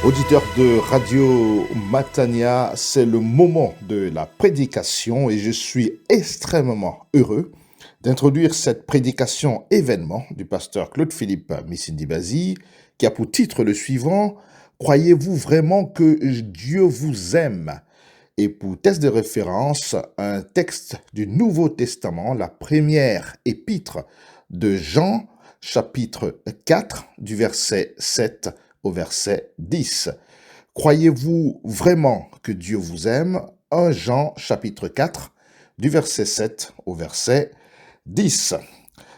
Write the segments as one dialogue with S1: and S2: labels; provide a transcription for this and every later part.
S1: Auditeurs de Radio Matania, c'est le moment de la prédication et je suis extrêmement heureux d'introduire cette prédication événement du pasteur Claude-Philippe Missindi-Bazi qui a pour titre le suivant « Croyez-vous vraiment que Dieu vous aime ?» Et pour test de référence, un texte du Nouveau Testament, la première épître de Jean, chapitre 4, du verset 7 au verset 10. Croyez-vous vraiment que Dieu vous aime? 1 Jean chapitre 4, du verset 7 au verset 10.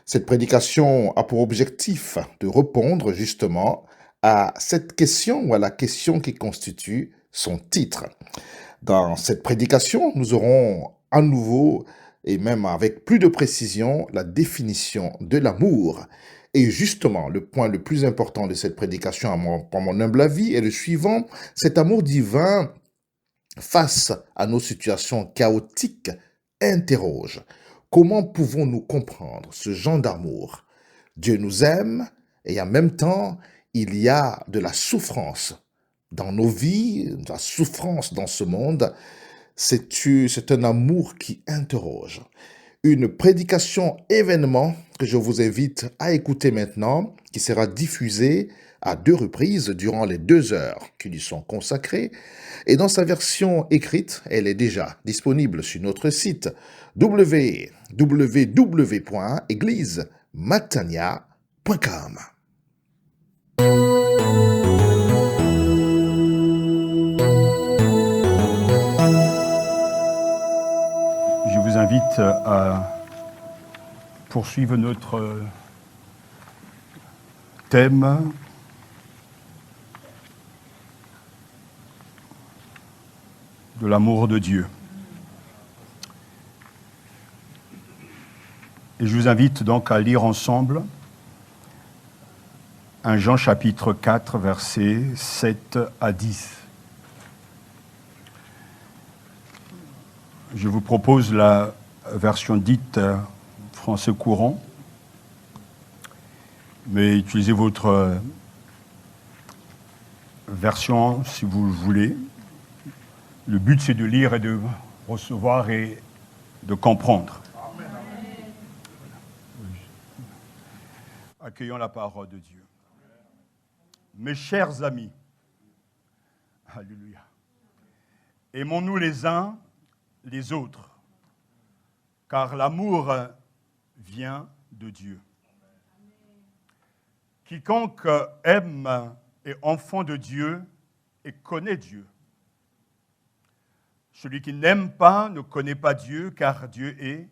S1: Cette prédication a pour objectif de répondre justement à cette question ou à la question qui constitue son titre. Dans cette prédication, nous aurons à nouveau et même avec plus de précision la définition de l'amour. Et justement, le point le plus important de cette prédication, pour mon humble avis, est le suivant. Cet amour divin, face à nos situations chaotiques, interroge. Comment pouvons-nous comprendre ce genre d'amour? Dieu nous aime et en même temps, il y a de la souffrance dans nos vies, de la souffrance dans ce monde. C'est un amour qui interroge. Une prédication événement que je vous invite à écouter maintenant, qui sera diffusée à 2 reprises durant les 2 heures qui lui sont consacrées. Et dans sa version écrite, elle est déjà disponible sur notre site www.églisematania.com.
S2: Je vous invite à poursuivre notre thème de l'amour de Dieu. Et je vous invite donc à lire ensemble 1 Jean chapitre 4, versets 7 à 10. Je vous propose la version dite français courant, mais utilisez votre version si vous le voulez. Le but, c'est de lire et de recevoir et de comprendre. Amen. Accueillons la parole de Dieu. Mes chers amis, alléluia, aimons-nous les uns les autres, car l'amour vient de Dieu. Quiconque aime est enfant de Dieu et connaît Dieu. Celui qui n'aime pas ne connaît pas Dieu, car Dieu est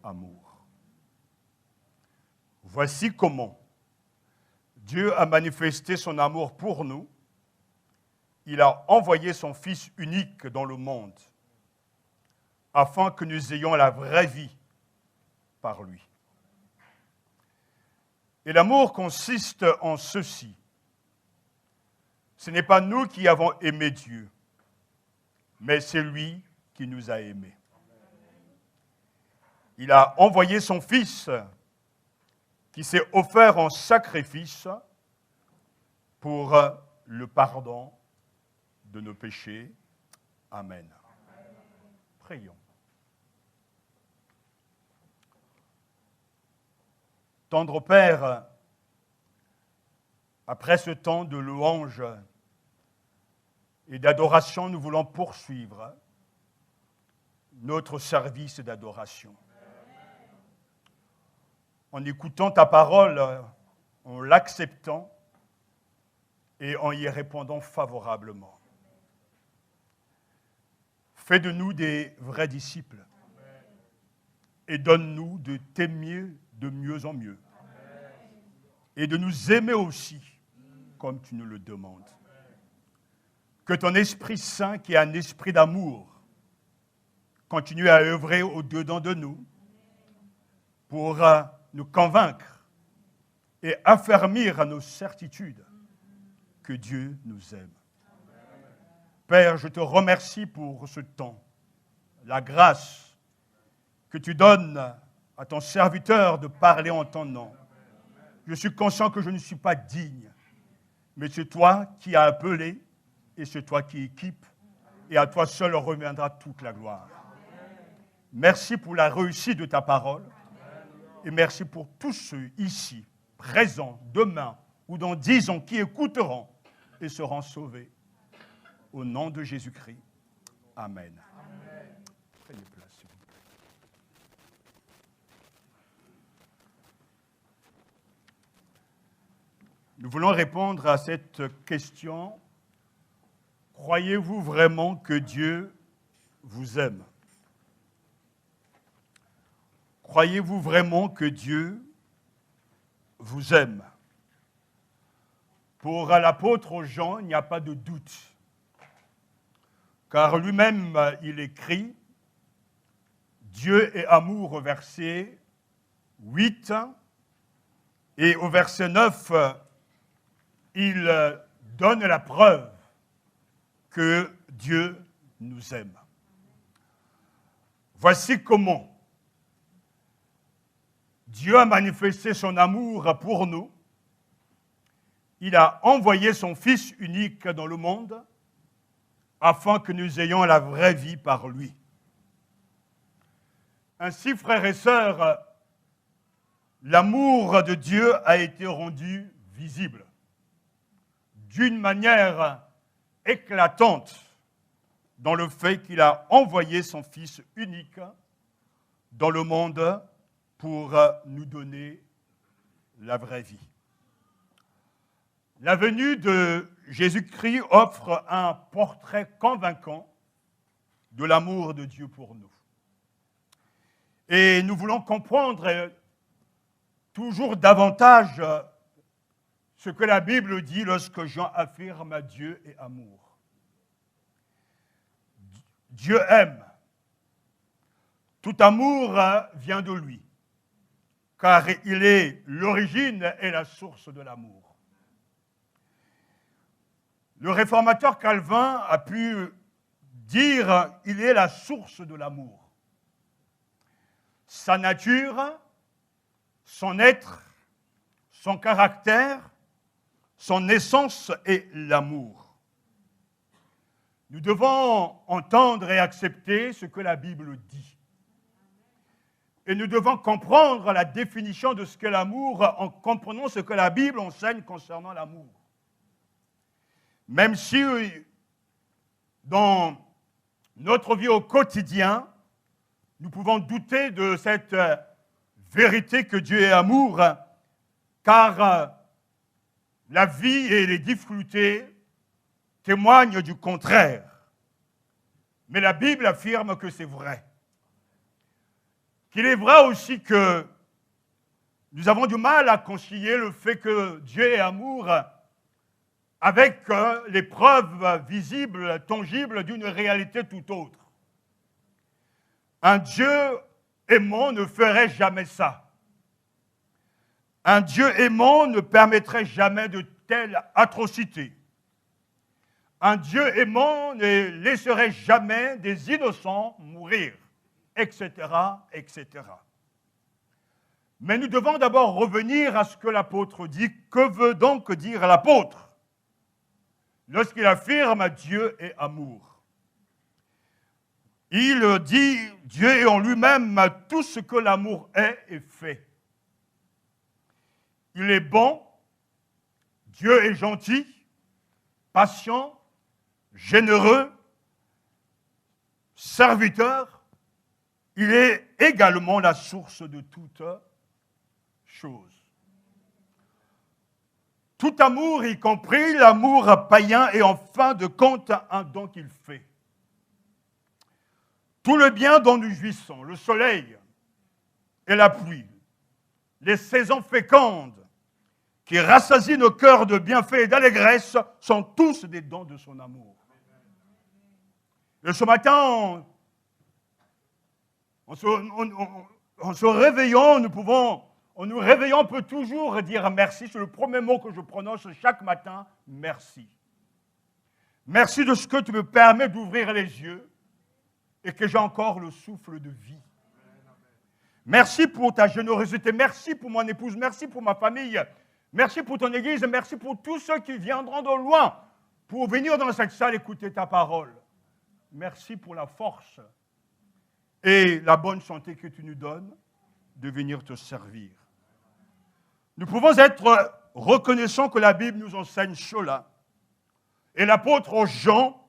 S2: amour. Voici comment Dieu a manifesté son amour pour nous. Il a envoyé son Fils unique dans le monde, afin que nous ayons la vraie vie par lui. Et l'amour consiste en ceci. Ce n'est pas nous qui avons aimé Dieu, mais c'est lui qui nous a aimés. Il a envoyé son Fils qui s'est offert en sacrifice pour le pardon de nos péchés. Amen. Prions. Tendre Père, après ce temps de louange et d'adoration, nous voulons poursuivre notre service d'adoration. En écoutant ta parole, en l'acceptant et en y répondant favorablement. Fais de nous des vrais disciples et donne-nous de t'aimer de mieux en mieux et de nous aimer aussi comme tu nous le demandes. Que ton Esprit Saint, qui est un esprit d'amour, continue à œuvrer au-dedans de nous pour nous convaincre et affermir à nos certitudes que Dieu nous aime. Père, je te remercie pour ce temps, la grâce que tu donnes à ton serviteur de parler en ton nom. Je suis conscient que je ne suis pas digne, mais c'est toi qui as appelé et c'est toi qui équipes, et à toi seul reviendra toute la gloire. Merci pour la réussite de ta parole, et merci pour tous ceux ici, présents, demain ou dans 10 ans, qui écouteront et seront sauvés. Au nom de Jésus-Christ. Amen. Prenez place, s'il vous plaît. Nous voulons répondre à cette question. Croyez-vous vraiment que Dieu vous aime? Croyez-vous vraiment que Dieu vous aime? Pour l'apôtre Jean, il n'y a pas de doute, car lui-même, il écrit « Dieu est amour » au verset 8, et au verset 9, il donne la preuve que Dieu nous aime. Voici comment Dieu a manifesté son amour pour nous. Il a envoyé son Fils unique dans le monde afin que nous ayons la vraie vie par lui. Ainsi, frères et sœurs, l'amour de Dieu a été rendu visible d'une manière éclatante dans le fait qu'il a envoyé son Fils unique dans le monde pour nous donner la vraie vie. La venue de Jésus-Christ offre un portrait convaincant de l'amour de Dieu pour nous. Et nous voulons comprendre toujours davantage ce que la Bible dit lorsque Jean affirme « Dieu est amour ». Dieu aime. Tout amour vient de lui, car il est l'origine et la source de l'amour. Le réformateur Calvin a pu dire qu'il est la source de l'amour. Sa nature, son être, son caractère, son essence est l'amour. Nous devons entendre et accepter ce que la Bible dit. Et nous devons comprendre la définition de ce qu'est l'amour en comprenant ce que la Bible enseigne concernant l'amour. Même si dans notre vie au quotidien, nous pouvons douter de cette vérité que Dieu est amour, car la vie et les difficultés témoignent du contraire. Mais la Bible affirme que c'est vrai. Qu'il est vrai aussi que nous avons du mal à concilier le fait que Dieu est amour avec les preuves visibles, tangibles d'une réalité tout autre. Un Dieu aimant ne ferait jamais ça. Un Dieu aimant ne permettrait jamais de telles atrocités. Un Dieu aimant ne laisserait jamais des innocents mourir, etc., etc. Mais nous devons d'abord revenir à ce que l'apôtre dit. Que veut donc dire l'apôtre lorsqu'il affirme « Dieu est amour ». Il dit « Dieu est en lui-même tout ce que l'amour est et fait ». Il est bon, Dieu est gentil, patient, généreux, serviteur. Il est également la source de toute chose. Tout amour, y compris l'amour païen, est en fin de compte un don qu'il fait. Tout le bien dont nous jouissons, le soleil et la pluie, les saisons fécondes qui rassasient nos cœurs de bienfaits et d'allégresse, sont tous des dons de son amour. Et ce matin, en se réveillant, nous réveillons, on peut toujours dire merci. C'est le premier mot que je prononce chaque matin, merci. Merci de ce que tu me permets d'ouvrir les yeux et que j'ai encore le souffle de vie. Merci pour ta générosité, merci pour mon épouse, merci pour ma famille, merci pour ton Église, merci pour tous ceux qui viendront de loin pour venir dans cette salle écouter ta parole. Merci pour la force et la bonne santé que tu nous donnes de venir te servir. Nous pouvons être reconnaissants que la Bible nous enseigne cela. Et l'apôtre Jean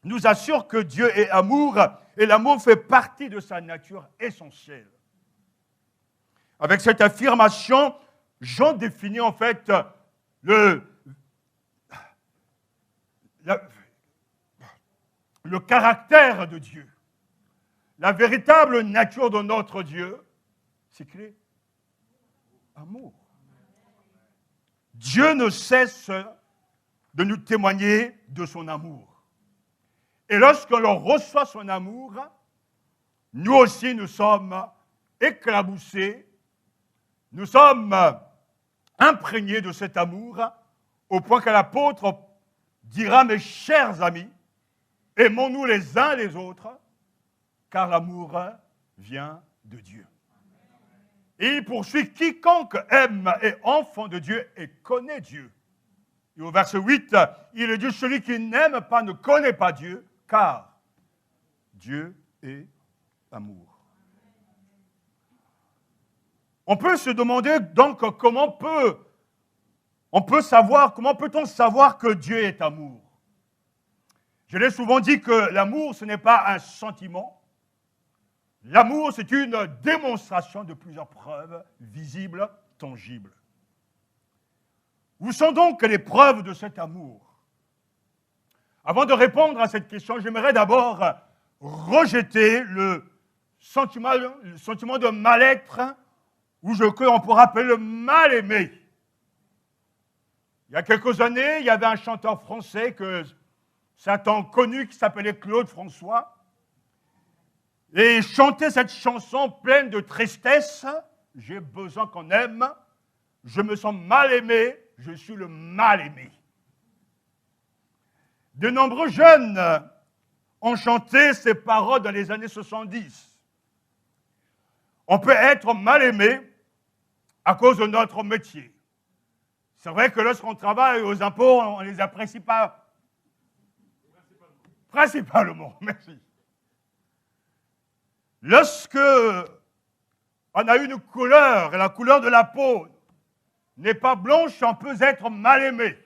S2: nous assure que Dieu est amour et l'amour fait partie de sa nature essentielle. Avec cette affirmation, Jean définit en fait le caractère de Dieu. La véritable nature de notre Dieu, c'est qu'il est amour. Dieu ne cesse de nous témoigner de son amour. Et lorsque l'on reçoit son amour, nous aussi nous sommes éclaboussés, nous sommes imprégnés de cet amour, au point que l'apôtre dira, mes chers amis, aimons-nous les uns les autres, car l'amour vient de Dieu. Et il poursuit, quiconque aime est enfant de Dieu et connaît Dieu. Et au verset 8, il est dit, celui qui n'aime pas ne connaît pas Dieu, car Dieu est amour. On peut se demander donc comment peut-on savoir que Dieu est amour? Je l'ai souvent dit que l'amour, ce n'est pas un sentiment. L'amour, c'est une démonstration de plusieurs preuves visibles, tangibles. Où sont donc les preuves de cet amour? Avant de répondre à cette question, j'aimerais d'abord rejeter le sentiment de mal-être, ou qu'on pourrait appeler le mal-aimé. Il y a quelques années, il y avait un chanteur français que certains ont connu qui s'appelait Claude François. Et il chantait cette chanson pleine de tristesse. J'ai besoin qu'on aime. Je me sens mal aimé. Je suis le mal aimé. De nombreux jeunes ont chanté ces paroles dans les années 70. On peut être mal aimé à cause de notre métier. C'est vrai que lorsqu'on travaille aux impôts, on ne les apprécie pas. Principalement, merci. Lorsque on a une couleur, et la couleur de la peau n'est pas blanche, on peut être mal aimé.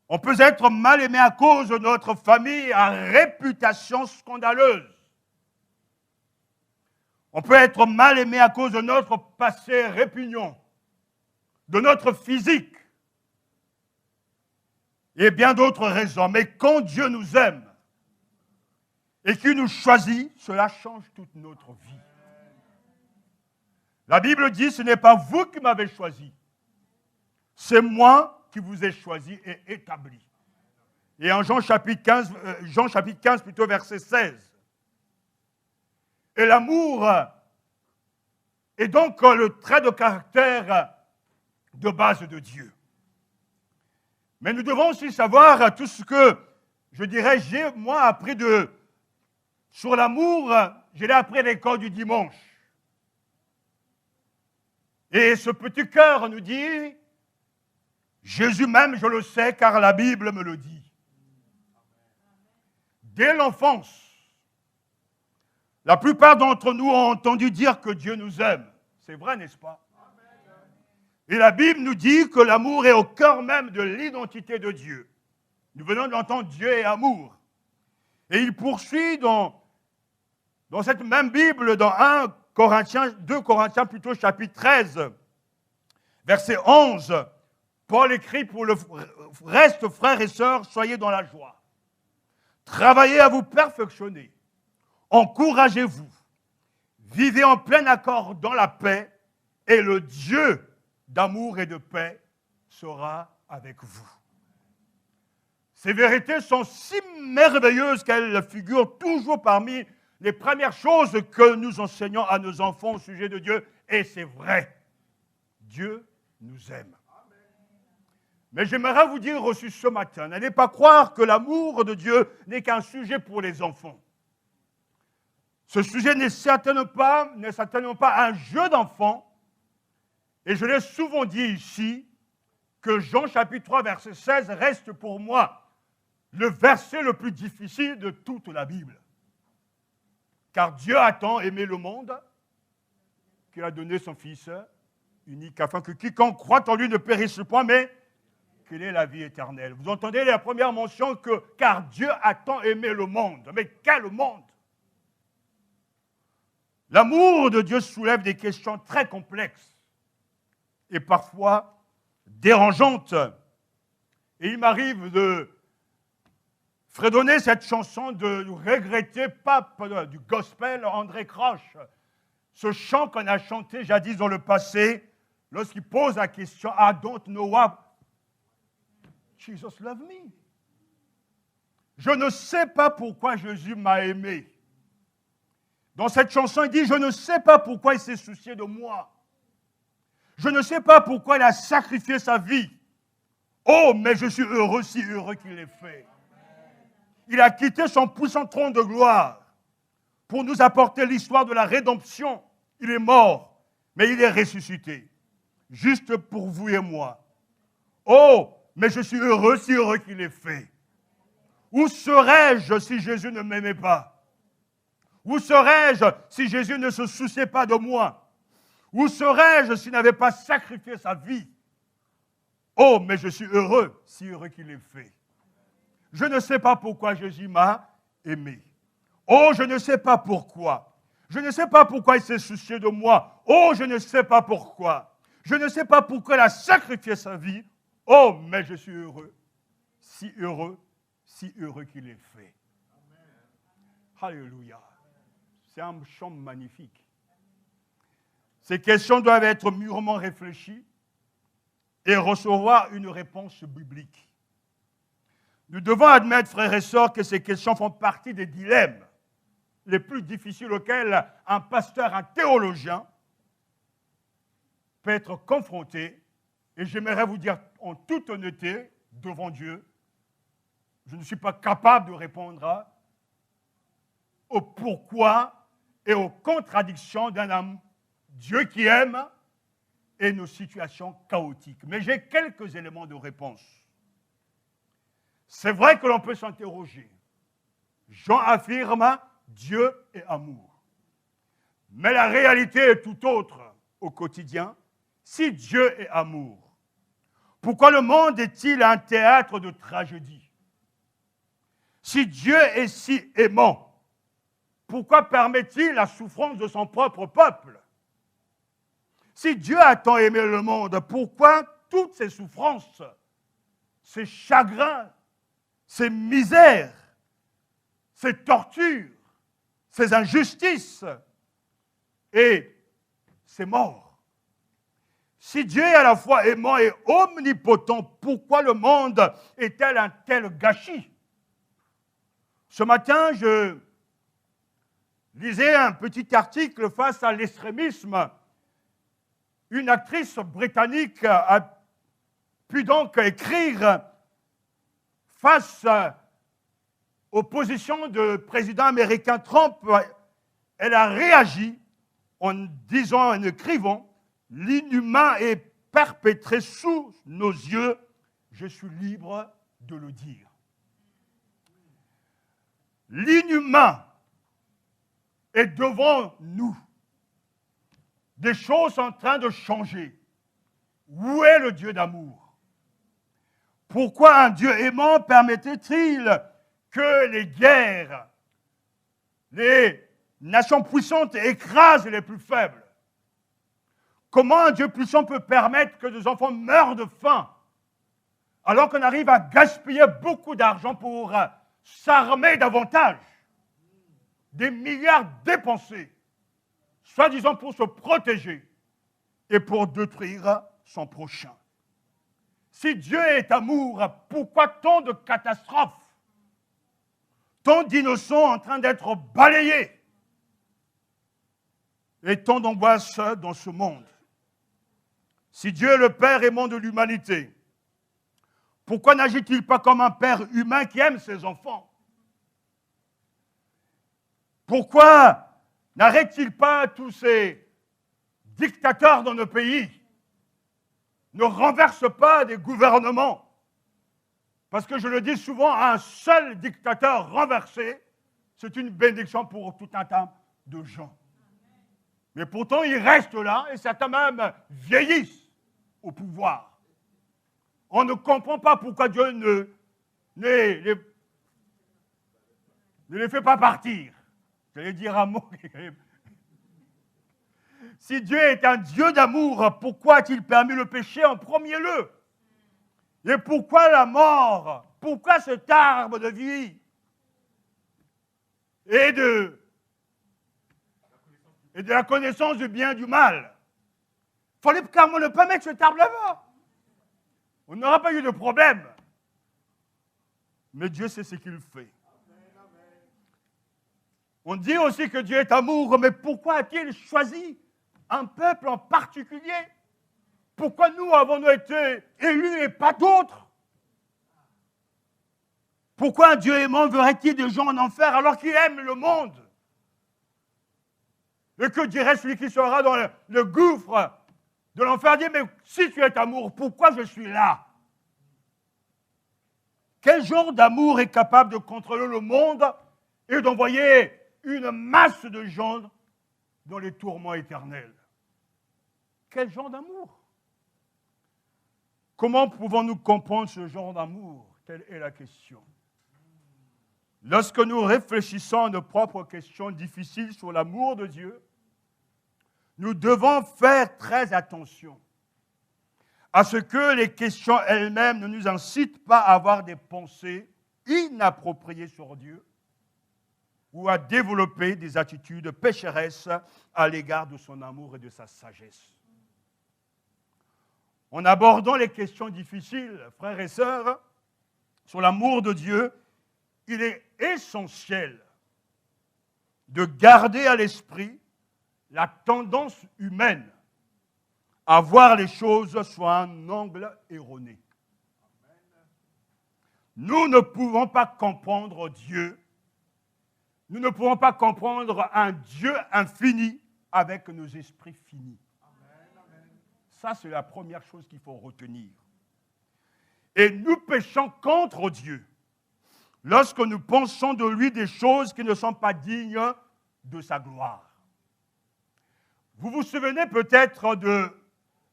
S2: On peut être mal aimé à cause de notre famille à réputation scandaleuse. On peut être mal aimé à cause de notre passé répugnant, de notre physique et bien d'autres raisons. Mais quand Dieu nous aime et qu'il nous choisit, cela change toute notre vie. La Bible dit, ce n'est pas vous qui m'avez choisi, c'est moi qui vous ai choisi et établi. Et en Jean chapitre 15, verset 16. Et l'amour est donc le trait de caractère de base de Dieu. Mais nous devons aussi savoir tout ce que, je dirais, j'ai moi appris sur l'amour, je l'ai appris à l'école du dimanche. Et ce petit cœur nous dit, Jésus même, je le sais, car la Bible me le dit. Dès l'enfance, la plupart d'entre nous ont entendu dire que Dieu nous aime. C'est vrai, n'est-ce pas? Et la Bible nous dit que l'amour est au cœur même de l'identité de Dieu. Nous venons d'entendre Dieu est amour. Et il poursuit dans cette même Bible, dans 2 Corinthiens plutôt, chapitre 13, verset 11, Paul écrit pour le reste, frères et sœurs, soyez dans la joie. Travaillez à vous perfectionner. Encouragez-vous. Vivez en plein accord dans la paix et le Dieu d'amour et de paix sera avec vous. Ces vérités sont si merveilleuses qu'elles figurent toujours parmi les premières choses que nous enseignons à nos enfants au sujet de Dieu. Et c'est vrai, Dieu nous aime. Mais j'aimerais vous dire aussi ce matin, n'allez pas croire que l'amour de Dieu n'est qu'un sujet pour les enfants. Ce sujet n'est certainement pas un jeu d'enfant. Et je l'ai souvent dit ici, que Jean chapitre 3, verset 16 reste pour moi le verset le plus difficile de toute la Bible. Car Dieu a tant aimé le monde qu'il a donné son Fils unique, afin que quiconque croit en lui ne périsse point, mais qu'il ait la vie éternelle. Vous entendez la première mention que « car Dieu a tant aimé le monde ». Mais quel monde? L'amour de Dieu soulève des questions très complexes et parfois dérangeantes. Et il m'arrive de fredonner cette chanson, de regretter pape du gospel André Crouch, ce chant qu'on a chanté jadis dans le passé, lorsqu'il pose la question « I don't know what Jesus loved me ». Je ne sais pas pourquoi Jésus m'a aimé. Dans cette chanson, il dit « Je ne sais pas pourquoi il s'est soucié de moi. Je ne sais pas pourquoi il a sacrifié sa vie. Oh, mais je suis heureux, si heureux qu'il l'ait fait. » Il a quitté son puissant trône de gloire pour nous apporter l'histoire de la rédemption. Il est mort, mais il est ressuscité, juste pour vous et moi. Oh, mais je suis heureux, si heureux qu'il l'ait fait. Où serais-je si Jésus ne m'aimait pas? Où serais-je si Jésus ne se souciait pas de moi? Où serais-je s'il n'avait pas sacrifié sa vie? Oh, mais je suis heureux, si heureux qu'il l'ait fait. Je ne sais pas pourquoi Jésus m'a aimé. Oh, je ne sais pas pourquoi. Je ne sais pas pourquoi il s'est soucié de moi. Oh, je ne sais pas pourquoi. Je ne sais pas pourquoi il a sacrifié sa vie. Oh, mais je suis heureux, si heureux qu'il l'ait fait. Alléluia. C'est un chant magnifique. Ces questions doivent être mûrement réfléchies et recevoir une réponse biblique. Nous devons admettre, frères et sœurs, que ces questions font partie des dilemmes les plus difficiles auxquels un pasteur, un théologien peut être confronté. Et j'aimerais vous dire en toute honnêteté, devant Dieu, je ne suis pas capable de répondre au pourquoi et aux contradictions d'un homme, Dieu qui aime, et nos situations chaotiques. Mais j'ai quelques éléments de réponse. C'est vrai que l'on peut s'interroger. Jean affirme Dieu est amour. Mais la réalité est tout autre au quotidien. Si Dieu est amour, pourquoi le monde est-il un théâtre de tragédie? Si Dieu est si aimant, pourquoi permet-il la souffrance de son propre peuple? Si Dieu a tant aimé le monde, pourquoi toutes ces souffrances, ces chagrins, ces misères, ces tortures, ces injustices et ces morts? Si Dieu est à la fois aimant et omnipotent, pourquoi le monde est-il un tel gâchis? Ce matin, je lisais un petit article face à l'extrémisme. Une actrice britannique a pu donc écrire face aux positions du président américain Trump. Elle a réagi en disant, en écrivant, « L'inhumain est perpétré sous nos yeux, je suis libre de le dire. » L'inhumain est devant nous. Des choses sont en train de changer. Où est le Dieu d'amour? Pourquoi un Dieu aimant permettait-il que les guerres, les nations puissantes écrasent les plus faibles? Comment un Dieu puissant peut permettre que des enfants meurent de faim alors qu'on arrive à gaspiller beaucoup d'argent pour s'armer davantage? Des milliards dépensés, soi-disant pour se protéger et pour détruire son prochain. Si Dieu est amour, pourquoi tant de catastrophes, tant d'innocents en train d'être balayés et tant d'angoisse dans ce monde? Si Dieu est le Père aimant de l'humanité, pourquoi n'agit-il pas comme un Père humain qui aime ses enfants? Pourquoi n'arrête-t-il pas tous ces dictateurs dans nos pays ne renverse pas des gouvernements. Parce que je le dis souvent, un seul dictateur renversé, c'est une bénédiction pour tout un tas de gens. Mais pourtant, ils restent là et certains même vieillissent au pouvoir. On ne comprend pas pourquoi Dieu ne les fait pas partir. J'allais dire un mot. Si Dieu est un Dieu d'amour, pourquoi a-t-il permis le péché en premier lieu? Et pourquoi la mort? Pourquoi cet arbre de vie et de la connaissance du bien et du mal? Il fallait carrément ne pas mettre cet arbre là-bas. On n'aura pas eu de problème. Mais Dieu sait ce qu'il fait. On dit aussi que Dieu est amour, mais pourquoi a-t-il choisi un peuple en particulier? Pourquoi nous avons-nous été élus et pas d'autres? Pourquoi un Dieu aimant verrait-il des gens en enfer alors qu'il aime le monde? Et que dirait celui qui sera dans le gouffre de l'enfer? Dit, mais si tu es amour, pourquoi je suis là? Quel genre d'amour est capable de contrôler le monde et d'envoyer une masse de gens dans les tourments éternels? Quel genre d'amour? Comment pouvons-nous comprendre ce genre d'amour? Telle est la question. Lorsque nous réfléchissons à nos propres questions difficiles sur l'amour de Dieu, nous devons faire très attention à ce que les questions elles-mêmes ne nous incitent pas à avoir des pensées inappropriées sur Dieu ou à développer des attitudes pécheresses à l'égard de son amour et de sa sagesse. En abordant les questions difficiles, frères et sœurs, sur l'amour de Dieu, il est essentiel de garder à l'esprit la tendance humaine à voir les choses sous un angle erroné. Nous ne pouvons pas comprendre Dieu. Nous ne pouvons pas comprendre un Dieu infini avec nos esprits finis. Ça, c'est la première chose qu'il faut retenir. Et nous péchons contre Dieu lorsque nous pensons de lui des choses qui ne sont pas dignes de sa gloire. Vous vous souvenez peut-être de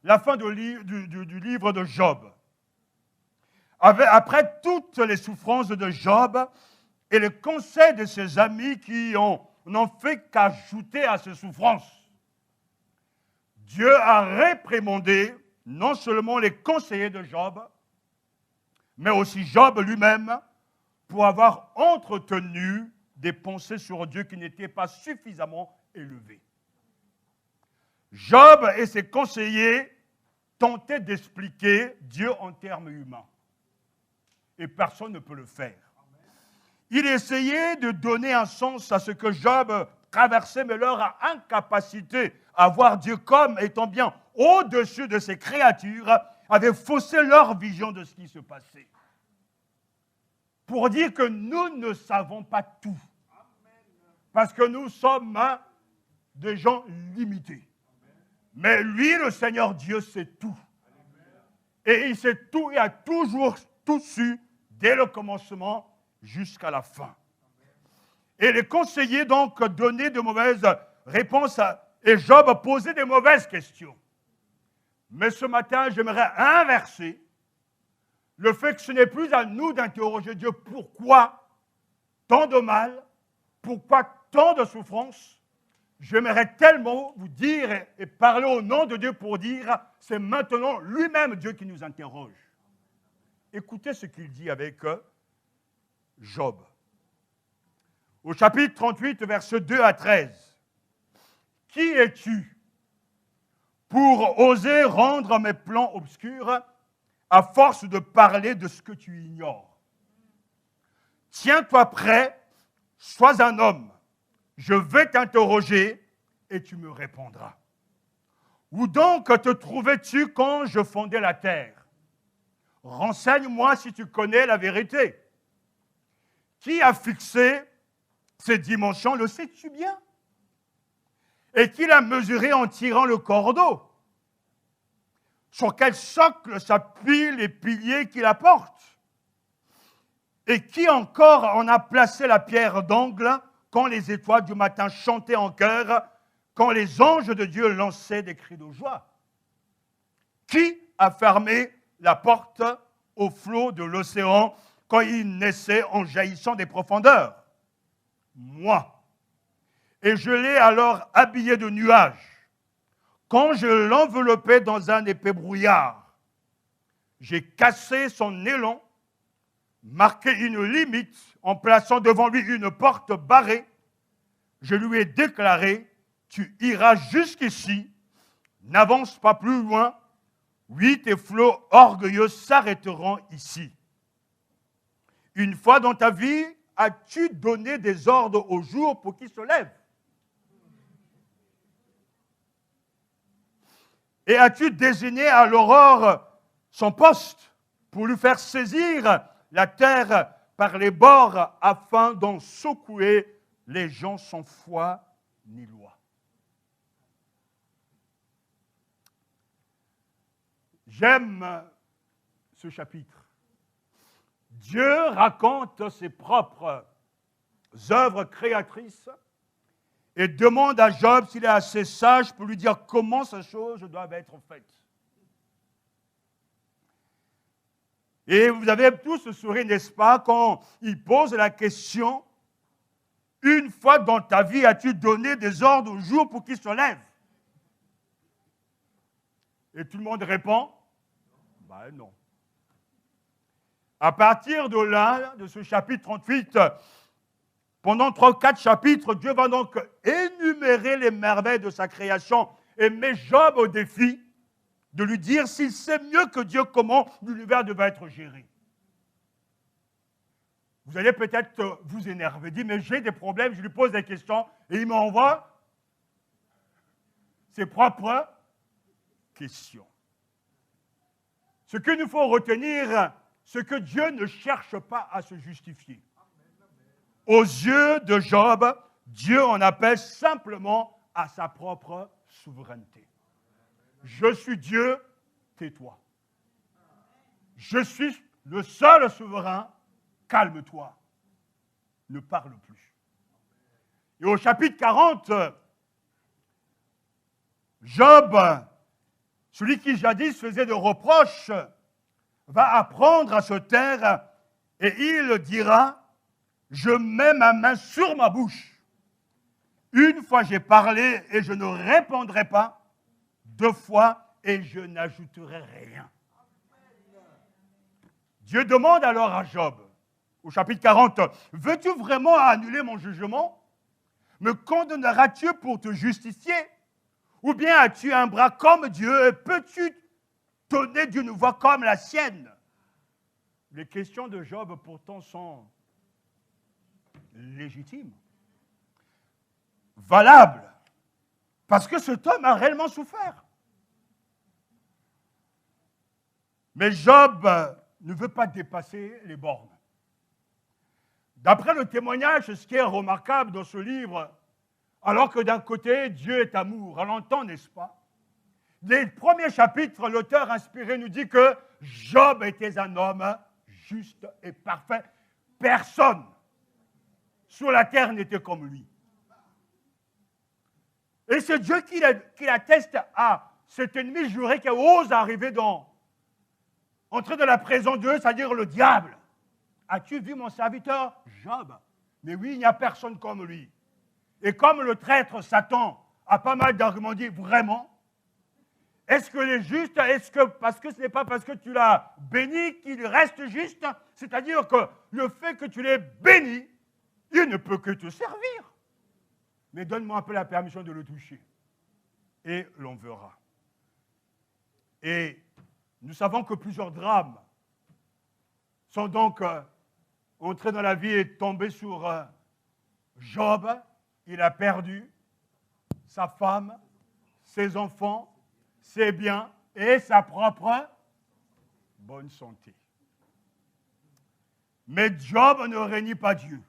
S2: la fin du livre de Job. Après toutes les souffrances de Job et les conseils de ses amis qui n'ont fait qu'ajouter à ses souffrances, Dieu a réprimandé non seulement les conseillers de Job, mais aussi Job lui-même, pour avoir entretenu des pensées sur Dieu qui n'étaient pas suffisamment élevées. Job et ses conseillers tentaient d'expliquer Dieu en termes humains. Et personne ne peut le faire. Il essayait de donner un sens à ce que Job traversait, mais leur incapacité à voir Dieu comme étant bien au-dessus de ses créatures avait faussé leur vision de ce qui se passait. Pour dire que nous ne savons pas tout. Parce que nous sommes des gens limités. Mais lui, le Seigneur Dieu, sait tout. Et il sait tout, il a toujours tout su, dès le commencement jusqu'à la fin. Et les conseillers donc donnaient de mauvaises réponses et Job posait des mauvaises questions. Mais ce matin, j'aimerais inverser le fait que ce n'est plus à nous d'interroger Dieu pourquoi tant de mal, pourquoi tant de souffrance. J'aimerais tellement vous dire et parler au nom de Dieu pour dire c'est maintenant lui-même Dieu qui nous interroge. Écoutez ce qu'il dit avec Job. Au chapitre 38, versets 2 à 13. Qui es-tu pour oser rendre mes plans obscurs à force de parler de ce que tu ignores? Tiens-toi prêt, sois un homme. Je vais t'interroger et tu me répondras. Où donc te trouvais-tu quand je fondais la terre? Renseigne-moi si tu connais la vérité. Qui a fixé ces dimensions, le sais-tu bien? Et qui l'a mesuré en tirant le cordeau? Sur quel socle s'appuient les piliers qui la portent? Et qui encore en a placé la pierre d'angle quand les étoiles du matin chantaient en chœur, quand les anges de Dieu lançaient des cris de joie? Qui a fermé la porte aux flots de l'océan quand il naissait en jaillissant des profondeurs? Moi. Et je l'ai alors habillé de nuages. Quand je l'enveloppais dans un épais brouillard, j'ai cassé son élan, marqué une limite en plaçant devant lui une porte barrée. Je lui ai déclaré, tu iras jusqu'ici, n'avance pas plus loin, oui, tes flots orgueilleux s'arrêteront ici. Une fois dans ta vie, as-tu donné des ordres au jour pour qu'il se lève? Et as-tu désigné à l'aurore son poste pour lui faire saisir la terre par les bords afin d'en secouer les gens sans foi ni loi? J'aime ce chapitre. Dieu raconte ses propres œuvres créatrices et demande à Job s'il est assez sage pour lui dire comment ces choses doivent être faites. Et vous avez tous ce sourire, n'est-ce pas, quand il pose la question, une fois dans ta vie, as-tu donné des ordres au jour pour qu'il se lève? Et tout le monde répond, ben non. À partir de là, de ce chapitre 38, pendant 3-4 chapitres, Dieu va donc énumérer les merveilles de sa création et met Job au défi de lui dire s'il sait mieux que Dieu comment l'univers devait être géré. Vous allez peut-être vous énerver, dire mais j'ai des problèmes, je lui pose des questions et il m'envoie ses propres questions. Ce qu'il nous faut retenir, c'est que Dieu ne cherche pas à se justifier. Aux yeux de Job, Dieu en appelle simplement à sa propre souveraineté. Je suis Dieu, tais-toi. Je suis le seul souverain, calme-toi. Ne parle plus. Et au chapitre 40, Job, celui qui jadis faisait de reproches, va apprendre à se taire et il dira « Je mets ma main sur ma bouche. Une fois j'ai parlé et je ne répondrai pas. 2 fois et je n'ajouterai rien. » Dieu demande alors à Job, au chapitre 40, « Veux-tu vraiment annuler mon jugement? Me condamneras-tu pour te justifier? Ou bien as-tu un bras comme Dieu et peux-tu donner d'une voix comme la sienne? » Les questions de Job pourtant sont légitimes, valables, parce que cet homme a réellement souffert. Mais Job ne veut pas dépasser les bornes. D'après le témoignage, ce qui est remarquable dans ce livre, alors que d'un côté, Dieu est amour, à l'entend, n'est-ce pas? Les premiers chapitres, l'auteur inspiré nous dit que Job était un homme juste et parfait. Personne sur la terre n'était comme lui. Et c'est Dieu qui atteste à cet ennemi juré qui ose arriver entrer dans la présence de Dieu, c'est-à-dire le diable. As-tu vu mon serviteur Job? Mais oui, il n'y a personne comme lui. Et comme le traître Satan a pas mal d'arguments, dit vraiment, est-ce que les justes, parce que ce n'est pas parce que tu l'as béni qu'il reste juste, c'est-à-dire que le fait que tu l'aies béni, il ne peut que te servir. Mais donne-moi un peu la permission de le toucher. Et l'on verra. Et nous savons que plusieurs drames sont donc entrés dans la vie et tombés sur Job. Il a perdu sa femme, ses enfants, ses biens et sa propre bonne santé. Mais Job ne renie pas Dieu.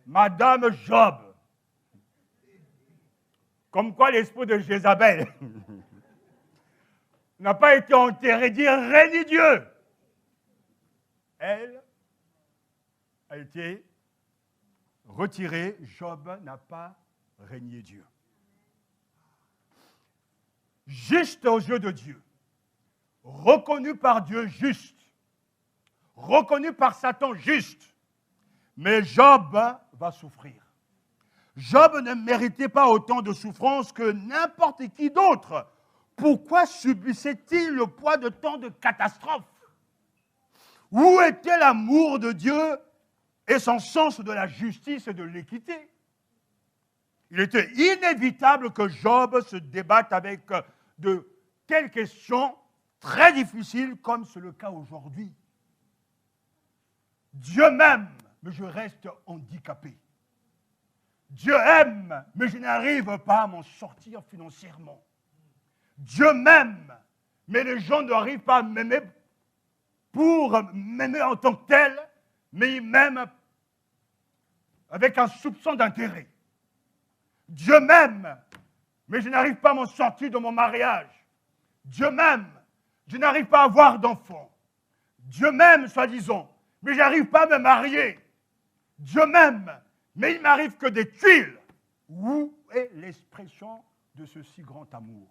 S2: Madame Job, comme quoi l'esprit de Jézabel n'a pas été enterrée, dit règne Dieu. Elle a été retirée. Job n'a pas régné Dieu. Juste aux yeux de Dieu, reconnu par Dieu juste, reconnu par Satan juste, mais Job va souffrir. Job ne méritait pas autant de souffrance que n'importe qui d'autre. Pourquoi subissait-il le poids de tant de catastrophes? Où était l'amour de Dieu et son sens de la justice et de l'équité? Il était inévitable que Job se débatte avec de telles questions très difficiles comme c'est le cas aujourd'hui. Dieu m'aime, mais je reste handicapé. Dieu aime, mais je n'arrive pas à m'en sortir financièrement. Dieu m'aime, mais les gens n'arrivent pas à m'aimer pour m'aimer en tant que tel, mais ils m'aiment avec un soupçon d'intérêt. Dieu m'aime, mais je n'arrive pas à m'en sortir de mon mariage. Dieu m'aime, je n'arrive pas à avoir d'enfants. Dieu m'aime, soi-disant, mais je n'arrive pas à me marier. Dieu m'aime, mais il m'arrive que des tuiles. Où est l'expression de ce si grand amour?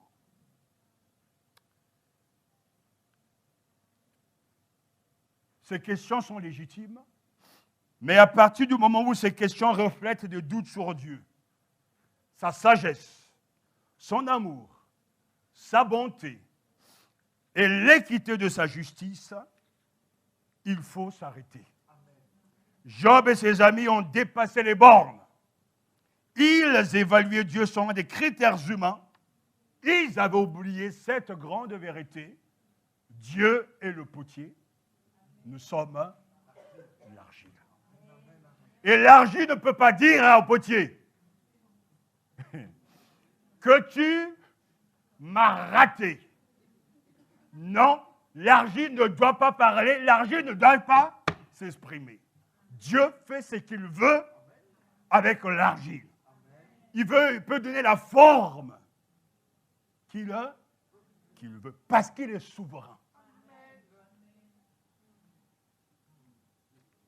S2: Ces questions sont légitimes, mais à partir du moment où ces questions reflètent des doutes sur Dieu, sa sagesse, son amour, sa bonté et l'équité de sa justice, il faut s'arrêter. Job et ses amis ont dépassé les bornes. Ils évaluaient Dieu selon des critères humains. Ils avaient oublié cette grande vérité. Dieu est le potier. Nous sommes l'argile. Et l'argile ne peut pas dire au potier que tu m'as raté. Non, l'argile ne doit pas parler, l'argile ne doit pas s'exprimer. Dieu fait ce qu'il veut avec l'argile. Il peut donner la forme qu'il veut, parce qu'il est souverain.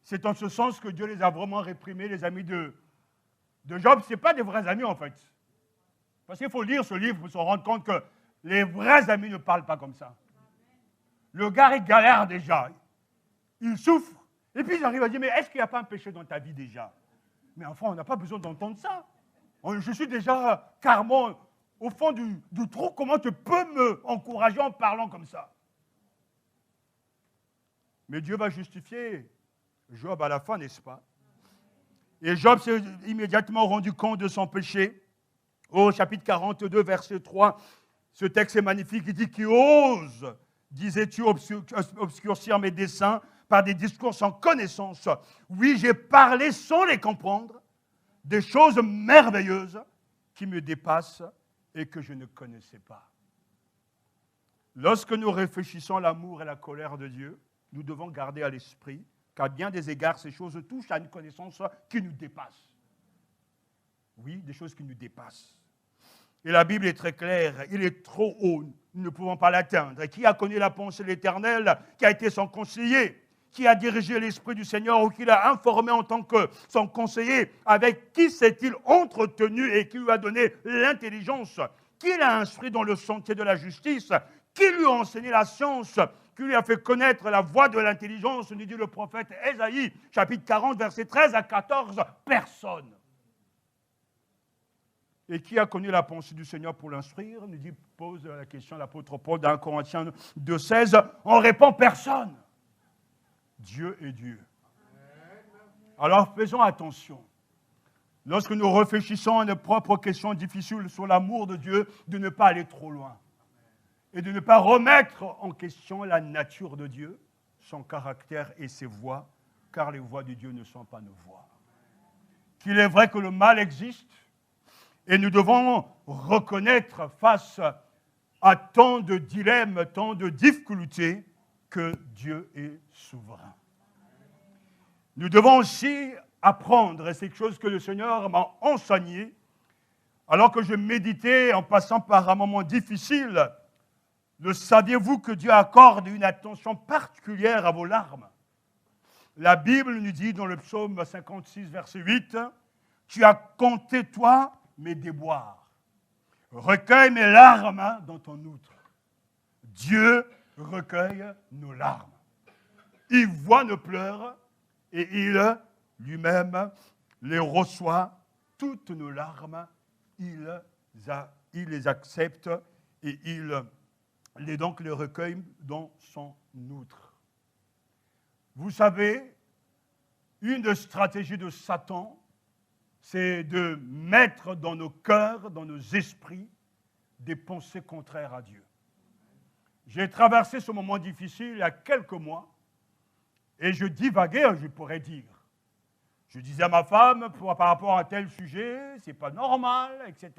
S2: C'est en ce sens que Dieu les a vraiment réprimés, les amis de Job. Ce n'est pas des vrais amis, en fait. Parce qu'il faut lire ce livre pour se rendre compte que les vrais amis ne parlent pas comme ça. Le gars, il galère déjà. Il souffre. Et puis, il arrive à dire, mais est-ce qu'il n'y a pas un péché dans ta vie déjà? Mais enfin, on n'a pas besoin d'entendre ça. Je suis déjà carrément au fond du trou. Comment tu peux me encourager en parlant comme ça? Mais Dieu va justifier Job à la fin, n'est-ce pas? Et Job s'est immédiatement rendu compte de son péché. Au chapitre 42, verset 3, ce texte est magnifique. Il dit, qui ose, disais-tu, obscurcir mes desseins par des discours sans connaissance. Oui, j'ai parlé sans les comprendre, des choses merveilleuses qui me dépassent et que je ne connaissais pas. Lorsque nous réfléchissons à l'amour et la colère de Dieu, nous devons garder à l'esprit qu'à bien des égards, ces choses touchent à une connaissance qui nous dépasse. Oui, des choses qui nous dépassent. Et la Bible est très claire, il est trop haut, nous ne pouvons pas l'atteindre. Et qui a connu la pensée de l'Éternel, qui a été son conseiller, qui a dirigé l'Esprit du Seigneur ou qui l'a informé en tant que son conseiller, avec qui s'est-il entretenu et qui lui a donné l'intelligence, qui l'a instruit dans le sentier de la justice, qui lui a enseigné la science, qui lui a fait connaître la voie de l'intelligence, nous dit le prophète Ésaïe, chapitre 40, versets 13 à 14, personne. Et qui a connu la pensée du Seigneur pour l'instruire, nous dit, pose la question l'apôtre Paul dans 1 Corinthiens 2, 16, on répond personne. Dieu est Dieu. Alors faisons attention. Lorsque nous réfléchissons à nos propres questions difficiles sur l'amour de Dieu, de ne pas aller trop loin. Et de ne pas remettre en question la nature de Dieu, son caractère et ses voies, car les voies de Dieu ne sont pas nos voies. Qu'il est vrai que le mal existe, et nous devons reconnaître face à tant de dilemmes, tant de difficultés, que Dieu est souverain. Nous devons aussi apprendre, et c'est quelque chose que le Seigneur m'a enseigné, alors que je méditais en passant par un moment difficile, Le saviez-vous que Dieu accorde une attention particulière à vos larmes? La Bible nous dit dans le psaume 56, verset 8, « Tu as compté, toi, mes déboires. Recueille mes larmes dans ton outre. » Dieu recueille nos larmes. Il voit nos pleurs et il lui-même les reçoit, toutes nos larmes, il les accepte et il les recueille dans son outre. Vous savez, une des stratégies de Satan, c'est de mettre dans nos cœurs, dans nos esprits, des pensées contraires à Dieu. J'ai traversé ce moment difficile il y a quelques mois et je divaguais, je pourrais dire. Je disais à ma femme, par rapport à tel sujet, c'est pas normal, etc.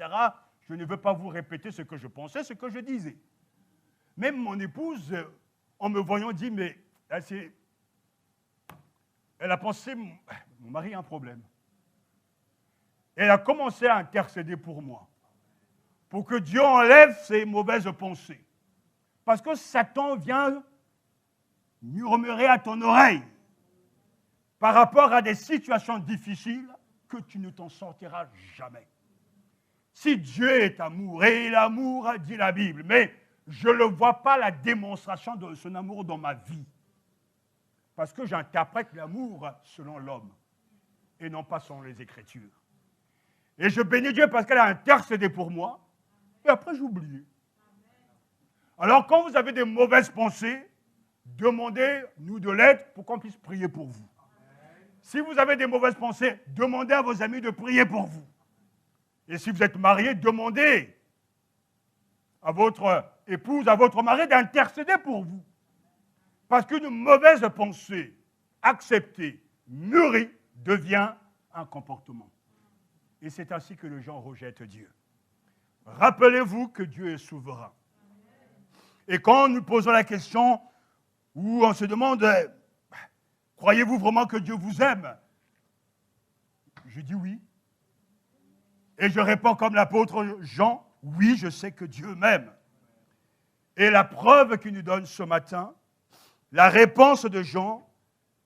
S2: Je ne veux pas vous répéter ce que je pensais, ce que je disais. Même mon épouse, en me voyant, dit, mais elle a pensé, mon mari a un problème. Elle a commencé à intercéder pour moi, pour que Dieu enlève ces mauvaises pensées. Parce que Satan vient murmurer à ton oreille par rapport à des situations difficiles que tu ne t'en sortiras jamais. Si Dieu est amour, et l'amour, dit la Bible, mais je ne vois pas la démonstration de son amour dans ma vie. Parce que j'interprète l'amour selon l'homme et non pas selon les Écritures. Et je bénis Dieu parce qu'elle a intercédé pour moi et après j'oublie. Alors quand vous avez des mauvaises pensées, demandez-nous de l'aide pour qu'on puisse prier pour vous. Si vous avez des mauvaises pensées, demandez à vos amis de prier pour vous. Et si vous êtes marié, demandez à votre épouse, à votre mari d'intercéder pour vous. Parce qu'une mauvaise pensée acceptée, mûrie, devient un comportement. Et c'est ainsi que les gens rejettent Dieu. Rappelez-vous que Dieu est souverain. Et quand nous posons la question où on se demande, croyez-vous vraiment que Dieu vous aime? Je dis oui. Et je réponds comme l'apôtre Jean, oui, je sais que Dieu m'aime. Et la preuve qu'il nous donne ce matin, la réponse de Jean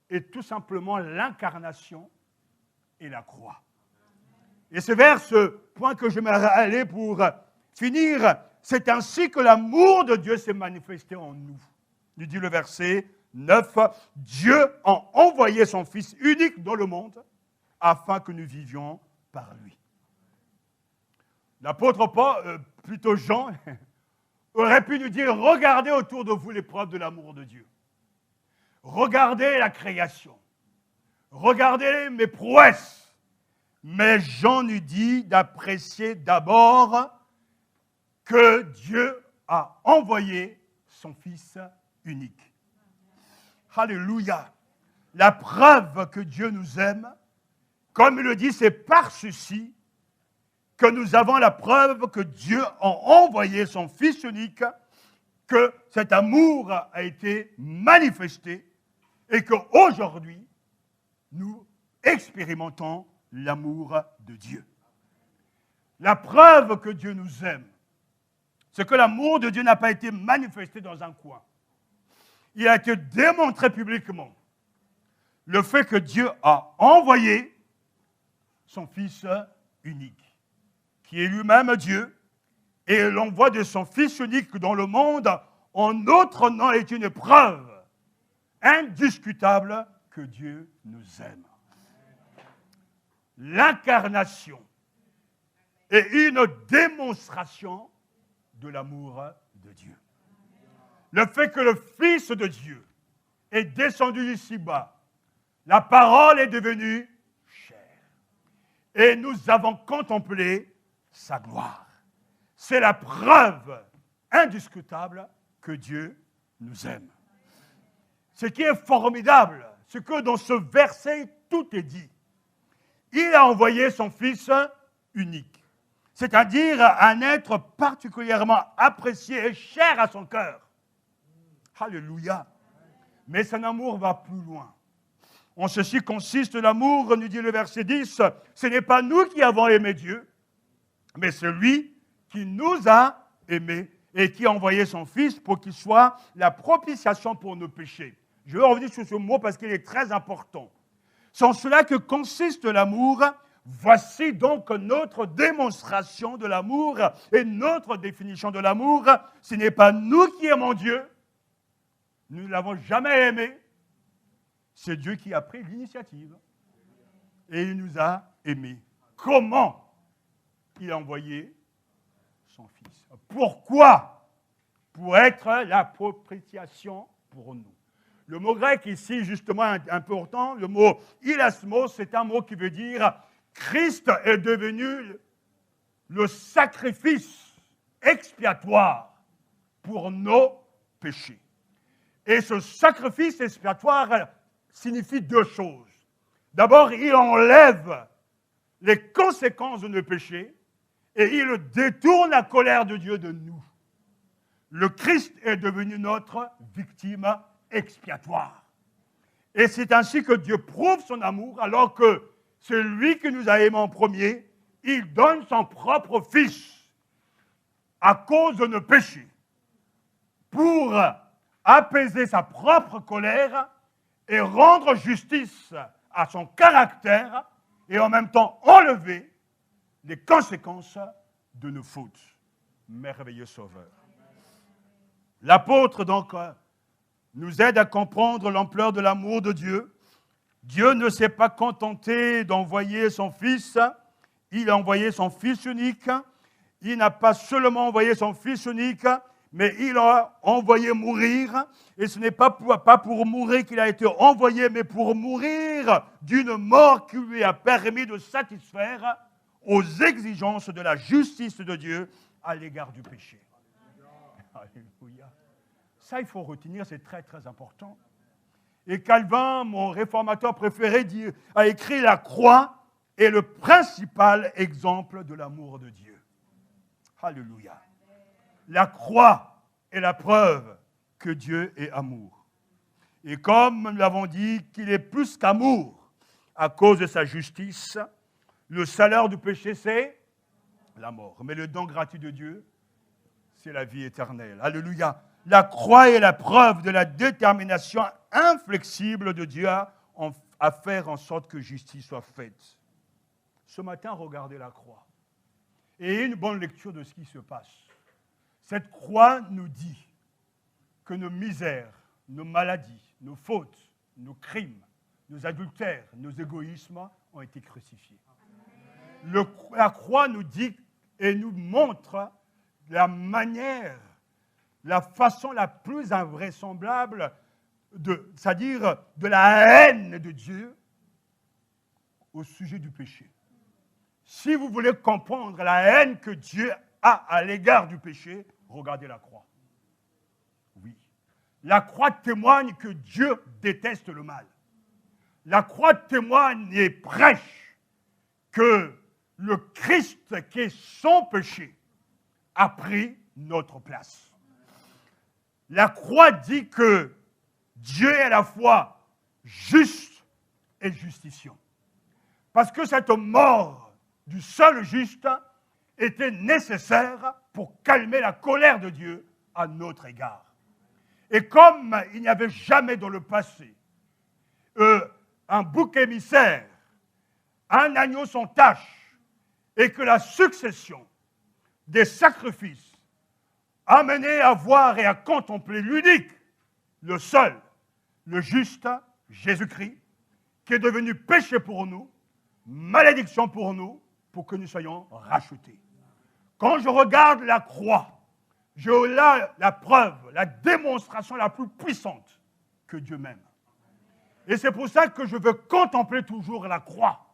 S2: est tout simplement l'incarnation et la croix. Et c'est vers ce point que je m'aimerais aller pour finir. C'est ainsi que l'amour de Dieu s'est manifesté en nous. Nous dit le verset 9, « Dieu a envoyé son Fils unique dans le monde afin que nous vivions par lui. » L'apôtre Paul, plutôt Jean, aurait pu nous dire, regardez autour de vous les preuves de l'amour de Dieu. Regardez la création. Regardez mes prouesses. Mais Jean nous dit d'apprécier d'abord que Dieu a envoyé son Fils unique. Alléluia. La preuve que Dieu nous aime, comme il le dit, c'est par ceci que nous avons la preuve que Dieu a envoyé son Fils unique, que cet amour a été manifesté et qu'aujourd'hui, nous expérimentons l'amour de Dieu. La preuve que Dieu nous aime, c'est que l'amour de Dieu n'a pas été manifesté dans un coin. Il a été démontré publiquement. Le fait que Dieu a envoyé son Fils unique, qui est lui-même Dieu, et l'envoi de son Fils unique dans le monde en notre nom est une preuve indiscutable que Dieu nous aime. L'incarnation est une démonstration de l'amour de Dieu. Le fait que le Fils de Dieu est descendu ici-bas, la parole est devenue chair. Et nous avons contemplé sa gloire. C'est la preuve indiscutable que Dieu nous aime. Ce qui est formidable, c'est que dans ce verset, tout est dit. Il a envoyé son Fils unique, c'est-à-dire un être particulièrement apprécié et cher à son cœur. Alléluia. Mais son amour va plus loin. En ceci consiste l'amour, nous dit le verset 10, ce n'est pas nous qui avons aimé Dieu, mais celui qui nous a aimés et qui a envoyé son Fils pour qu'il soit la propitiation pour nos péchés. Je vais revenir sur ce mot parce qu'il est très important. C'est en cela que consiste l'amour. Voici donc notre démonstration de l'amour et notre définition de l'amour. Ce n'est pas nous qui aimons Dieu. Nous ne l'avons jamais aimé. C'est Dieu qui a pris l'initiative. Et il nous a aimés. Comment il a envoyé son Fils? Pourquoi? Pour être la propitiation pour nous. Le mot grec ici, justement, important, le mot hilasmos, c'est un mot qui veut dire Christ est devenu le sacrifice expiatoire pour nos péchés. Et ce sacrifice expiatoire signifie deux choses. D'abord, il enlève les conséquences de nos péchés et il détourne la colère de Dieu de nous. Le Christ est devenu notre victime expiatoire. Et c'est ainsi que Dieu prouve son amour, alors que c'est lui qui nous a aimés en premier. Il donne son propre Fils à cause de nos péchés pour apaiser sa propre colère et rendre justice à son caractère et en même temps enlever les conséquences de nos fautes. Merveilleux Sauveur. L'apôtre, donc, nous aide à comprendre l'ampleur de l'amour de Dieu. Dieu ne s'est pas contenté d'envoyer son Fils, il a envoyé son Fils unique. Il n'a pas seulement envoyé son Fils unique, mais il a envoyé mourir. Et ce n'est pas pour mourir qu'il a été envoyé, mais pour mourir d'une mort qui lui a permis de satisfaire aux exigences de la justice de Dieu à l'égard du péché. Alléluia. Ça, il faut retenir, c'est très, très important. Et Calvin, mon réformateur préféré, a écrit « La croix est le principal exemple de l'amour de Dieu. » Alléluia. La croix est la preuve que Dieu est amour. Et comme nous l'avons dit, qu'il est plus qu'amour à cause de sa justice, le salaire du péché, c'est la mort. Mais le don gratuit de Dieu, c'est la vie éternelle. Alléluia. La croix est la preuve de la détermination inflexible de Dieu à faire en sorte que justice soit faite. Ce matin, regardez la croix. Et une bonne lecture de ce qui se passe. Cette croix nous dit que nos misères, nos maladies, nos fautes, nos crimes, nos adultères, nos égoïsmes ont été crucifiés. La croix nous dit et nous montre la manière, la façon la plus invraisemblable, c'est-à-dire de la haine de Dieu au sujet du péché. Si vous voulez comprendre la haine que Dieu a à l'égard du péché, regardez la croix. Oui. La croix témoigne que Dieu déteste le mal. La croix témoigne et prêche que le Christ, qui est sans péché, a pris notre place. La croix dit que Dieu est à la fois juste et justifiant. Parce que cette mort du seul juste était nécessaire pour calmer la colère de Dieu à notre égard. Et comme il n'y avait jamais dans le passé un bouc émissaire, un agneau sans tache, et que la succession des sacrifices amenait à voir et à contempler l'unique, le seul, le juste, Jésus-Christ, qui est devenu péché pour nous, malédiction pour nous, pour que nous soyons rachetés. Quand je regarde la croix, j'ai là la preuve, la démonstration la plus puissante que Dieu m'aime. Et c'est pour ça que je veux contempler toujours la croix.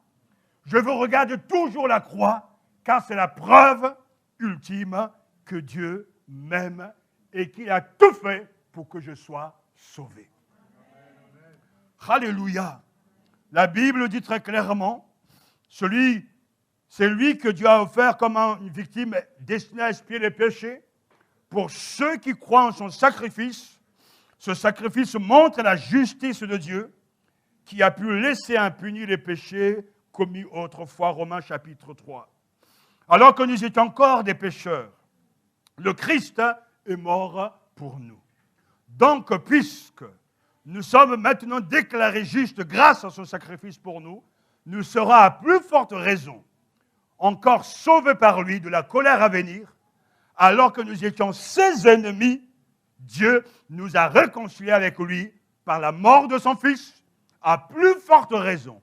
S2: Je veux regarder toujours la croix, car c'est la preuve ultime que Dieu m'aime et qu'il a tout fait pour que je sois sauvé. Alléluia. La Bible dit très clairement, c'est lui que Dieu a offert comme une victime destinée à expier les péchés. Pour ceux qui croient en son sacrifice, ce sacrifice montre la justice de Dieu qui a pu laisser impunis les péchés commis autrefois. Romains chapitre 3. Alors que nous étions encore des pécheurs, le Christ est mort pour nous. Donc, puisque nous sommes maintenant déclarés justes grâce à son sacrifice pour nous, nous serons à plus forte raison encore sauvés par lui de la colère à venir, alors que nous étions ses ennemis. Dieu nous a réconciliés avec lui par la mort de son Fils. À plus forte raison,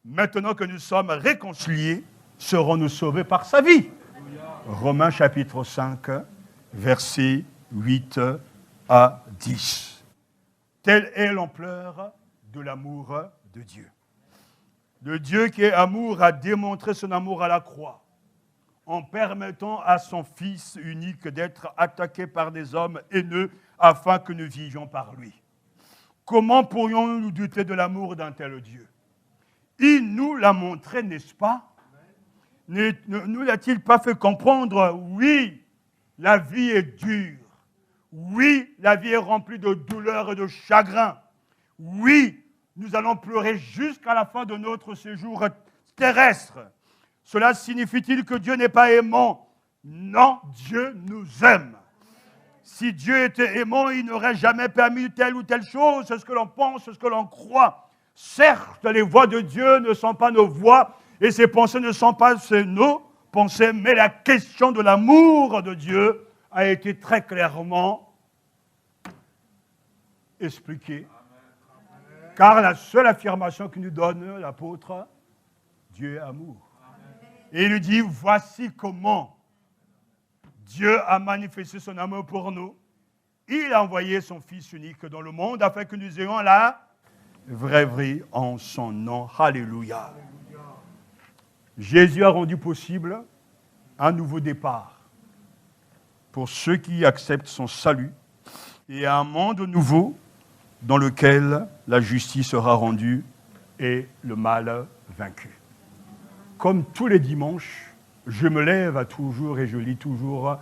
S2: maintenant que nous sommes réconciliés, serons-nous sauvés par sa vie. Romains chapitre 5, versets 8 à 10. Telle est l'ampleur de l'amour de Dieu. Le Dieu qui est amour a démontré son amour à la croix en permettant à son Fils unique d'être attaqué par des hommes haineux afin que nous vivions par lui. Comment pourrions-nous nous douter de l'amour d'un tel Dieu? Il nous l'a montré, n'est-ce pas? Ne nous l'a-t-il pas fait comprendre? Oui, la vie est dure. Oui, la vie est remplie de douleurs et de chagrins. Oui, nous allons pleurer jusqu'à la fin de notre séjour terrestre. Cela signifie-t-il que Dieu n'est pas aimant? Non, Dieu nous aime. Si Dieu était aimant, il n'aurait jamais permis telle ou telle chose. C'est ce que l'on pense, c'est ce que l'on croit. Certes, les voies de Dieu ne sont pas nos voies et ses pensées ne sont pas nos pensées, mais la question de l'amour de Dieu a été très clairement expliquée. Car la seule affirmation que nous donne l'apôtre, Dieu est amour. Et il lui dit, voici comment Dieu a manifesté son amour pour nous. Il a envoyé son Fils unique dans le monde afin que nous ayons la vraie vie en son nom. Alléluia. Jésus a rendu possible un nouveau départ pour ceux qui acceptent son salut et un monde nouveau dans lequel la justice sera rendue et le mal vaincu. Comme tous les dimanches, je me lève à toujours et je lis toujours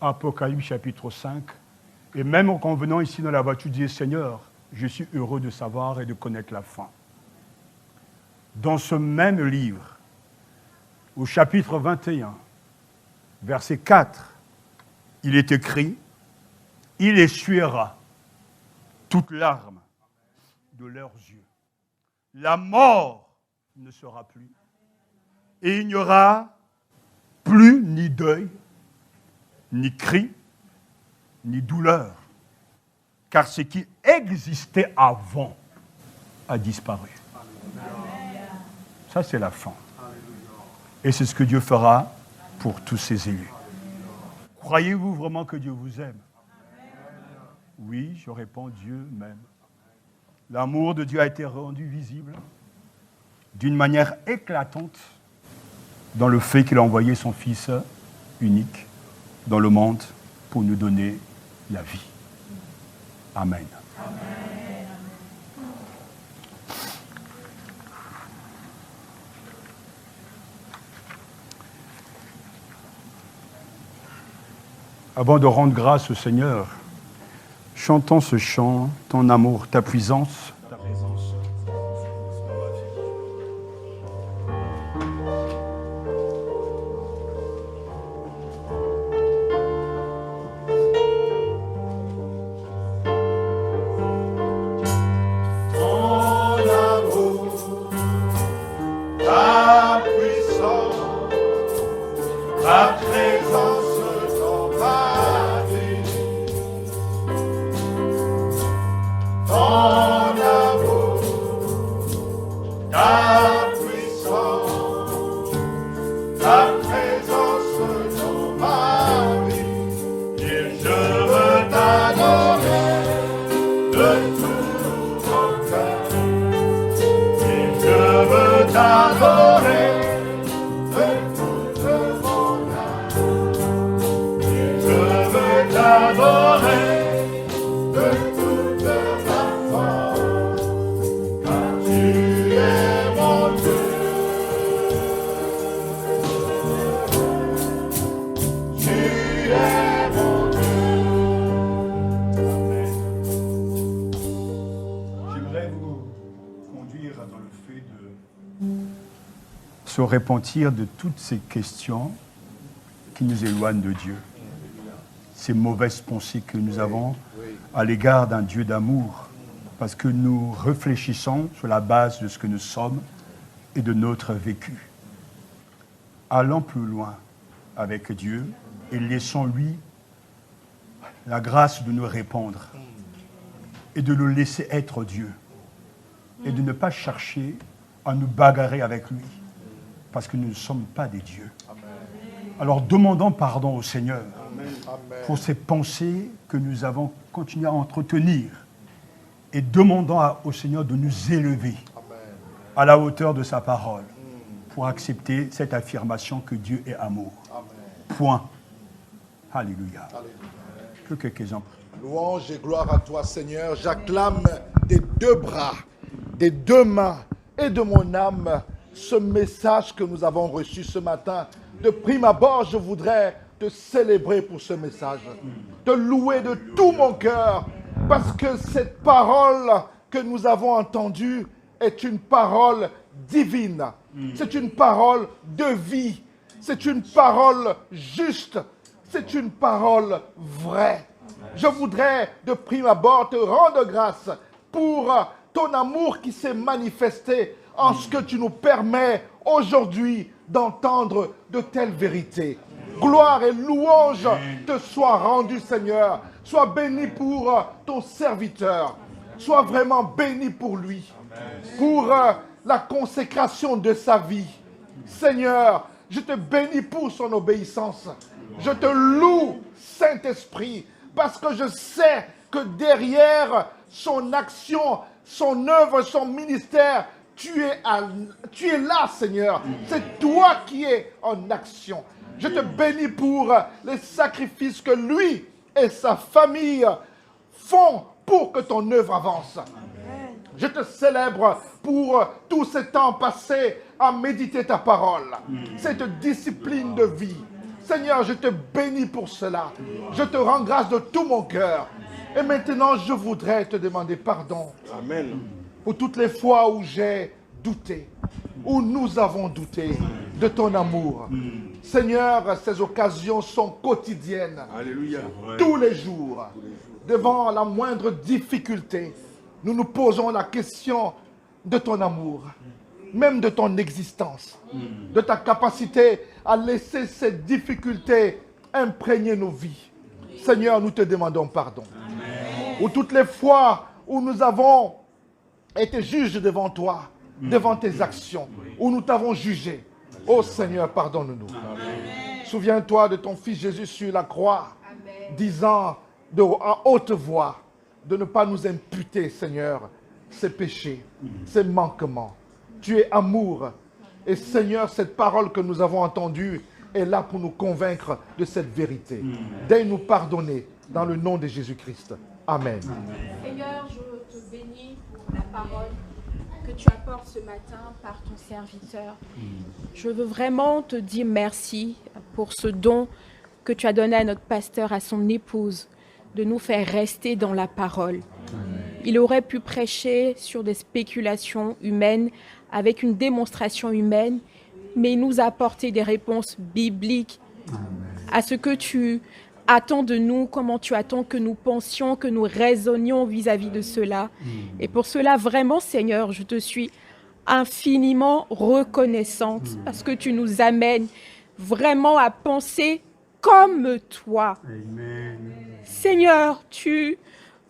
S2: Apocalypse chapitre 5. Et même en venant ici dans la voiture, je dis, Seigneur, je suis heureux de savoir et de connaître la fin. Dans ce même livre, au chapitre 21, verset 4, il est écrit, il essuiera toute larme de leurs yeux. La mort ne sera plus. Et il n'y aura plus ni deuil, ni cri, ni douleur. Car ce qui existait avant a disparu. Ça, c'est la fin. Et c'est ce que Dieu fera pour tous ses élus. Croyez-vous vraiment que Dieu vous aime? Oui, je réponds, Dieu m'aime. L'amour de Dieu a été rendu visible d'une manière éclatante dans le fait qu'il a envoyé son Fils unique dans le monde pour nous donner la vie. Amen. Avant de rendre grâce au Seigneur, chantons ce chant, ton amour, ta puissance, ta présence. Se repentir de toutes ces questions qui nous éloignent de Dieu. ces mauvaises pensées que nous avons à l'égard d'un Dieu d'amour, parce que nous réfléchissons sur la base de ce que nous sommes et de notre vécu. Allons plus loin avec Dieu et laissons-lui la grâce de nous répondre et de le laisser être Dieu et de ne pas chercher à nous bagarrer avec lui parce que nous ne sommes pas des dieux. Alors demandons pardon au Seigneur pour ces pensées que nous avons continué à entretenir et demandons au Seigneur de nous élever à la hauteur de sa parole pour accepter cette affirmation que Dieu est amour. Point. Alléluia. Que quelques-uns prient.
S1: Louange et gloire à toi, Seigneur. J'acclame des deux bras, des deux mains et de mon âme ce message que nous avons reçu ce matin. De prime abord, je voudrais te célébrer pour ce message, te louer de tout mon cœur, parce que cette parole que nous avons entendue est une parole divine. C'est une parole de vie. C'est une parole juste. C'est une parole vraie. Je voudrais de prime abord te rendre grâce pour ton amour qui s'est manifesté en ce que tu nous permets aujourd'hui d'entendre de telles vérités. Gloire et louange te soient rendues, Seigneur. Sois béni pour ton serviteur. Sois vraiment béni pour lui. Pour la consécration de sa vie. Seigneur, je te bénis pour son obéissance. Je te loue, Saint-Esprit, parce que je sais que derrière son action, son œuvre, son ministère, tu es là, Seigneur. C'est toi qui es en action. Je te bénis pour les sacrifices que lui et sa famille font pour que ton œuvre avance. Je te célèbre pour tout ce temps passé à méditer ta parole, cette discipline de vie. Seigneur, je te bénis pour cela. Je te rends grâce de tout mon cœur. Et maintenant, je voudrais te demander pardon.
S3: Amen.
S1: Pour toutes les fois où j'ai douté, où nous avons douté de ton amour. Seigneur, ces occasions sont quotidiennes.
S3: Alléluia.
S1: Tous les jours, devant la moindre difficulté, nous nous posons la question de ton amour, même de ton existence, de ta capacité à laisser ces difficultés imprégner nos vies. Seigneur, nous te demandons pardon. Pour toutes les fois où nous avons été juges devant toi, devant tes actions, où nous t'avons jugé. Oh Seigneur, pardonne-nous. Souviens-toi de ton Fils Jésus sur la croix, disant à haute voix de ne pas nous imputer, Seigneur, ces péchés, ces manquements. Tu es amour. Et Seigneur, cette parole que nous avons entendue est là pour nous convaincre de cette vérité. Daigne nous pardonner dans le nom de Jésus-Christ. Amen.
S4: Seigneur, je te bénis pour la parole que tu apportes ce matin par ton serviteur. Je veux vraiment te dire merci pour ce don que tu as donné à notre pasteur, à son épouse, de nous faire rester dans la parole. Il aurait pu prêcher sur des spéculations humaines, avec une démonstration humaine, mais il nous a apporté des réponses bibliques à ce que tu attends de nous, comment tu attends que nous pensions, que nous raisonnions vis-à-vis de cela. Et pour cela, vraiment, Seigneur, je te suis infiniment reconnaissante parce que tu nous amènes vraiment à penser comme toi.
S2: Amen.
S4: Seigneur, tu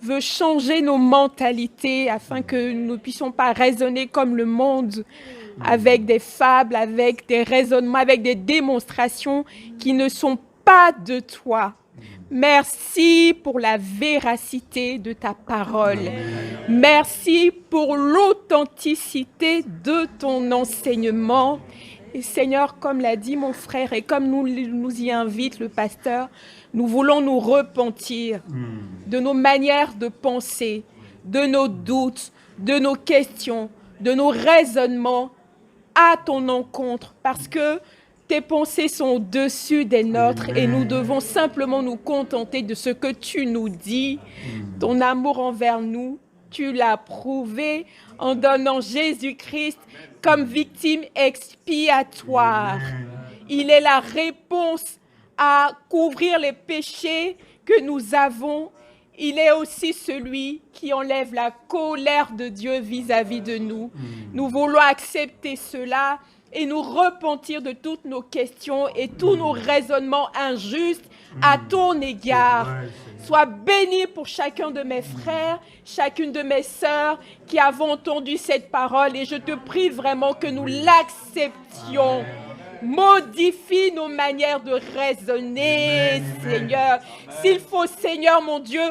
S4: veux changer nos mentalités afin que nous ne puissions pas raisonner comme le monde, avec des fables, avec des raisonnements, avec des démonstrations qui ne sont pas de toi. Merci pour la véracité de ta parole. Merci pour l'authenticité de ton enseignement. Et Seigneur, comme l'a dit mon frère et comme nous y invite le pasteur, nous voulons nous repentir de nos manières de penser, de nos doutes, de nos questions, de nos raisonnements à ton encontre, parce que tes pensées sont au-dessus des nôtres et nous devons simplement nous contenter de ce que tu nous dis. Ton amour envers nous, tu l'as prouvé en donnant Jésus-Christ comme victime expiatoire. Il est la réponse à couvrir les péchés que nous avons, il est aussi celui qui enlève la colère de Dieu vis-à-vis de nous. Nous voulons accepter cela et nous repentir de toutes nos questions et tous nos raisonnements injustes à ton égard. Sois béni pour chacun de mes frères, chacune de mes sœurs qui avons entendu cette parole et je te prie vraiment que nous l'acceptions. Modifie nos manières de raisonner, Seigneur. S'il faut, Seigneur, mon Dieu,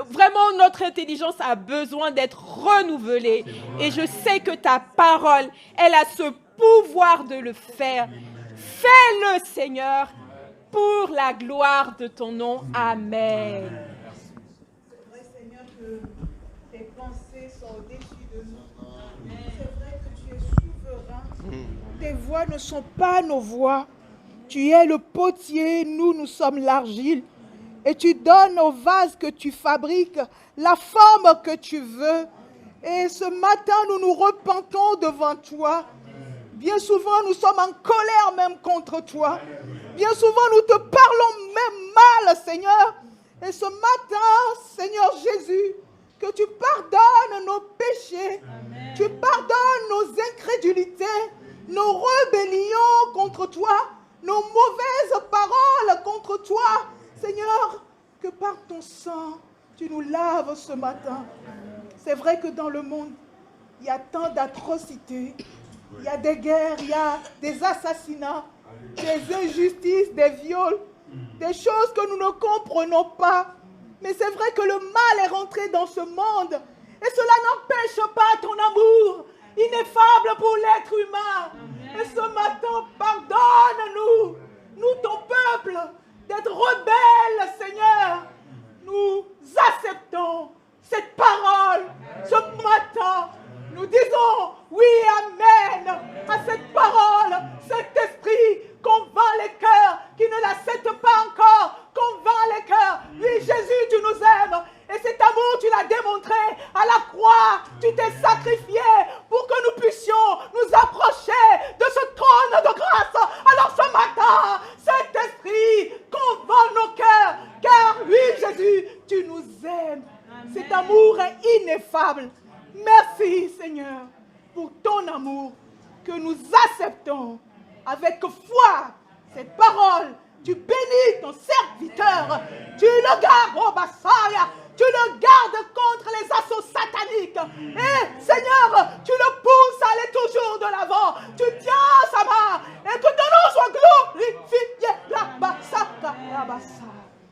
S4: vraiment notre intelligence a besoin d'être renouvelée. Et je sais que ta parole, elle a ce pouvoir de le faire. Fais-le, Seigneur, pour la gloire de ton nom. Amen.
S3: C'est vrai, Seigneur, que tes pensées sont au-dessus de nous. C'est vrai que tu es souverain. Tes voies ne sont pas nos voies. Tu es le potier, nous sommes l'argile. Et tu donnes au vase que tu fabriques la forme que tu veux. Et ce matin, nous nous repentons devant toi. Bien souvent, nous sommes en colère même contre toi. Bien souvent, nous te parlons même mal, Seigneur. Et ce matin, Seigneur Jésus, que tu pardonnes nos péchés. Amen. Tu pardonnes nos incrédulités, nos rébellions contre toi, nos mauvaises paroles contre toi. Seigneur, que par ton sang, tu nous laves ce matin. C'est vrai que dans le monde, il y a tant d'atrocités. Il y a des guerres, il y a des assassinats, des injustices, des viols, des choses que nous ne comprenons pas. Mais c'est vrai que le mal est rentré dans ce monde. Et cela n'empêche pas ton amour ineffable pour l'être humain. Et ce matin, pardonne-nous, nous ton peuple, d'être rebelles, Seigneur. Nous acceptons cette parole ce matin. Nous disons oui, amen, à cette parole, cet esprit convainc les cœurs qui ne l'acceptent pas encore, convainc les cœurs. Oui, Jésus, tu nous aimes et cet amour, tu l'as démontré à la croix. Tu t'es sacrifié pour que nous puissions nous approcher de ce trône de grâce. Alors ce matin, cet esprit convainc nos cœurs, car oui, Jésus, tu nous aimes. Amen. Cet amour est ineffable. Merci, Seigneur, pour ton amour que nous acceptons avec foi. Cette parole, tu bénis ton serviteur, tu le gardes, oh Messiah, tu le gardes contre les assauts sataniques. Et Seigneur, tu le pousses à aller toujours de l'avant. Tu tiens sa main et que ton nom soit glorifié.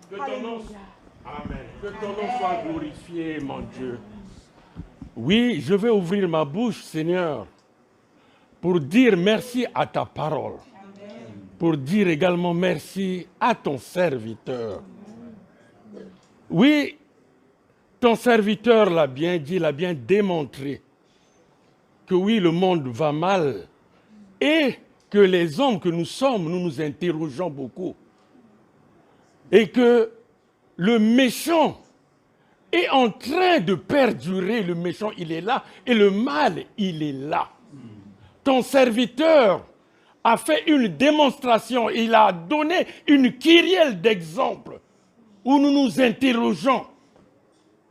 S5: Que ton nom, amen. Que ton nom soit glorifié, mon Dieu. Oui, je vais ouvrir ma bouche, Seigneur, pour dire merci à ta parole. Pour dire également merci à ton serviteur. Oui, ton serviteur l'a bien dit, l'a bien démontré que oui, le monde va mal et que les hommes que nous sommes, nous nous interrogeons beaucoup. Et que le méchant est en train de perdurer. Le méchant, il est là et le mal, il est là. Ton serviteur a fait une démonstration, il a donné une kyrielle d'exemples où nous nous interrogeons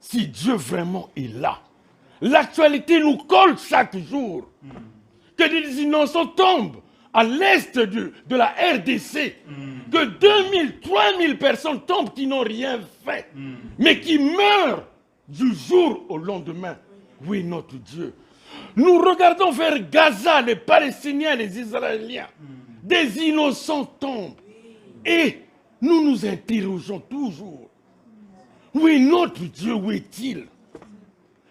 S5: si Dieu vraiment est là. L'actualité nous colle chaque jour. Que des innocents tombent à l'est de la RDC. Que 2000, 3000 personnes tombent qui n'ont rien fait, mais qui meurent du jour au lendemain. Oui, notre Dieu. Nous regardons vers Gaza, les Palestiniens, les Israéliens. Des innocents tombent. Et nous nous interrogeons toujours. Oui, notre Dieu, où est-il?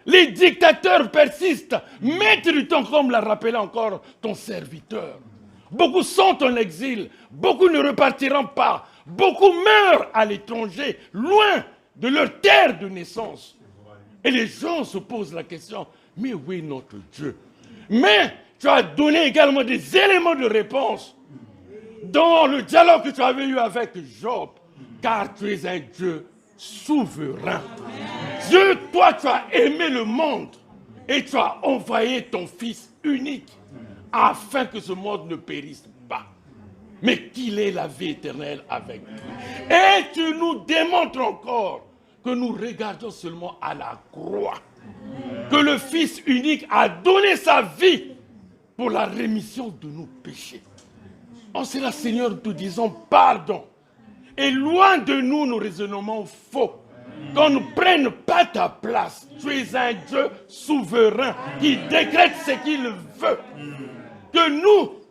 S5: Les dictateurs persistent. Maître du temps, comme l'a rappelé encore ton serviteur. Beaucoup sont en exil. Beaucoup ne repartiront pas. Beaucoup meurent à l'étranger, loin de leur terre de naissance. Et les gens se posent la question, mais oui, notre Dieu. Mais tu as donné également des éléments de réponse dans le dialogue que tu avais eu avec Job, car tu es un Dieu souverain. Dieu, toi, tu as aimé le monde et tu as envoyé ton Fils unique afin que ce monde ne périsse pas. mais qu'il ait la vie éternelle avec lui. Et tu nous démontres encore que nous regardons seulement à la croix, que le Fils unique a donné sa vie pour la rémission de nos péchés. En cela, Seigneur, nous te disons pardon. Et loin de nous nos raisonnements faux, qu'on ne prenne pas ta place. Tu es un Dieu souverain qui décrète ce qu'il veut. Que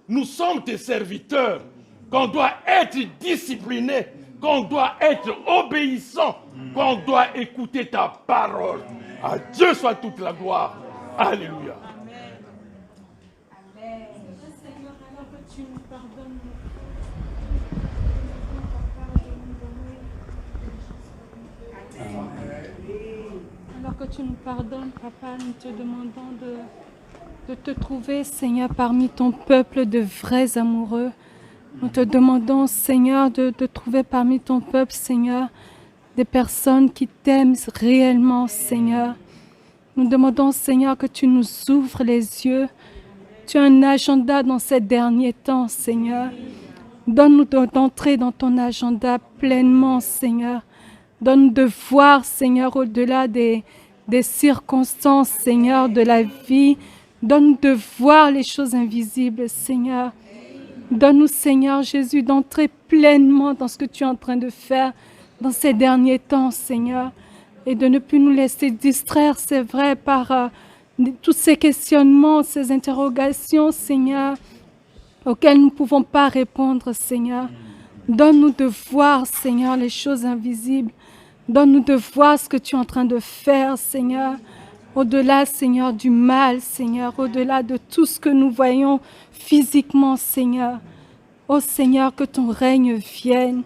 S5: nous sommes tes serviteurs, qu'on doit être disciplinés, qu'on doit être obéissants, qu'on doit écouter ta parole. À Dieu soit toute la gloire. Alléluia.
S6: Seigneur, alors que tu nous pardonnes, alors que tu nous pardonnes, Papa, nous te demandons de te trouver, Seigneur, parmi ton peuple de vrais amoureux. Nous te demandons, Seigneur, de trouver parmi ton peuple, Seigneur, des personnes qui t'aiment réellement, Seigneur. Nous demandons, Seigneur, que tu nous ouvres les yeux. Tu as un agenda dans ces derniers temps, Seigneur. Donne-nous d'entrer dans ton agenda pleinement, Seigneur. Donne-nous de voir, Seigneur, au-delà des circonstances, Seigneur, de la vie. Donne-nous de voir les choses invisibles, Seigneur. Donne-nous, Seigneur Jésus, d'entrer pleinement dans ce que tu es en train de faire dans ces derniers temps, Seigneur. Et de ne plus nous laisser distraire, c'est vrai, par tous ces questionnements, ces interrogations, Seigneur, auxquelles nous ne pouvons pas répondre, Seigneur. Donne-nous de voir, Seigneur, les choses invisibles. Donne-nous de voir ce que tu es en train de faire, Seigneur. Au-delà, Seigneur, du mal, Seigneur. Au-delà de tout ce que nous voyons physiquement, Seigneur. Ô Seigneur, que ton règne vienne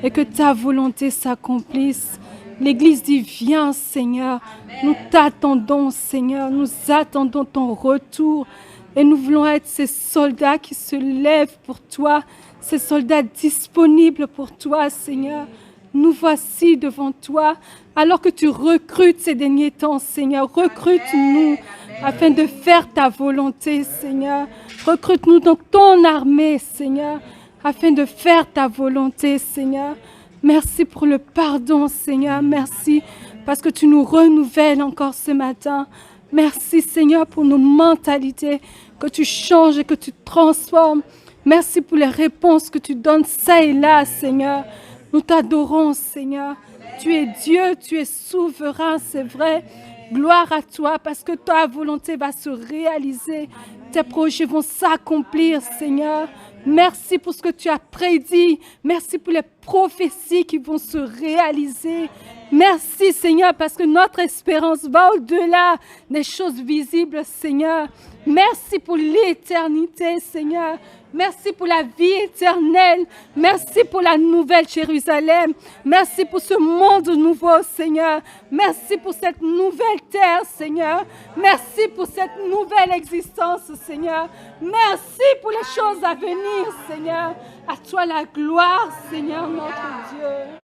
S6: et que ta volonté s'accomplisse. L'Église dit, viens, Seigneur. Nous t'attendons, Seigneur. Nous attendons ton retour. Et nous voulons être ces soldats qui se lèvent pour toi, ces soldats disponibles pour toi, Seigneur. Nous voici devant toi, alors que tu recrutes ces derniers temps, Seigneur. Recrute-nous afin de faire ta volonté, Seigneur. Recrute-nous dans ton armée, Seigneur, afin de faire ta volonté, Seigneur. Merci pour le pardon, Seigneur. Merci parce que tu nous renouvelles encore ce matin. Merci, Seigneur, pour nos mentalités, que tu changes et que tu transformes. Merci pour les réponses que tu donnes ça et là, Seigneur. Nous t'adorons, Seigneur. Tu es Dieu, tu es souverain, c'est vrai. Gloire à toi parce que ta volonté va se réaliser. Tes projets vont s'accomplir, Seigneur. Merci pour ce que tu as prédit. Merci pour les prophéties qui vont se réaliser. Merci, Seigneur, parce que notre espérance va au-delà des choses visibles, Seigneur. Merci pour l'éternité, Seigneur. Merci pour la vie éternelle. Merci pour la nouvelle Jérusalem. Merci pour ce monde nouveau, Seigneur. Merci pour cette nouvelle terre, Seigneur. Merci pour cette nouvelle existence, Seigneur. Merci pour les choses à venir, Seigneur. À toi la gloire, Seigneur, notre Dieu.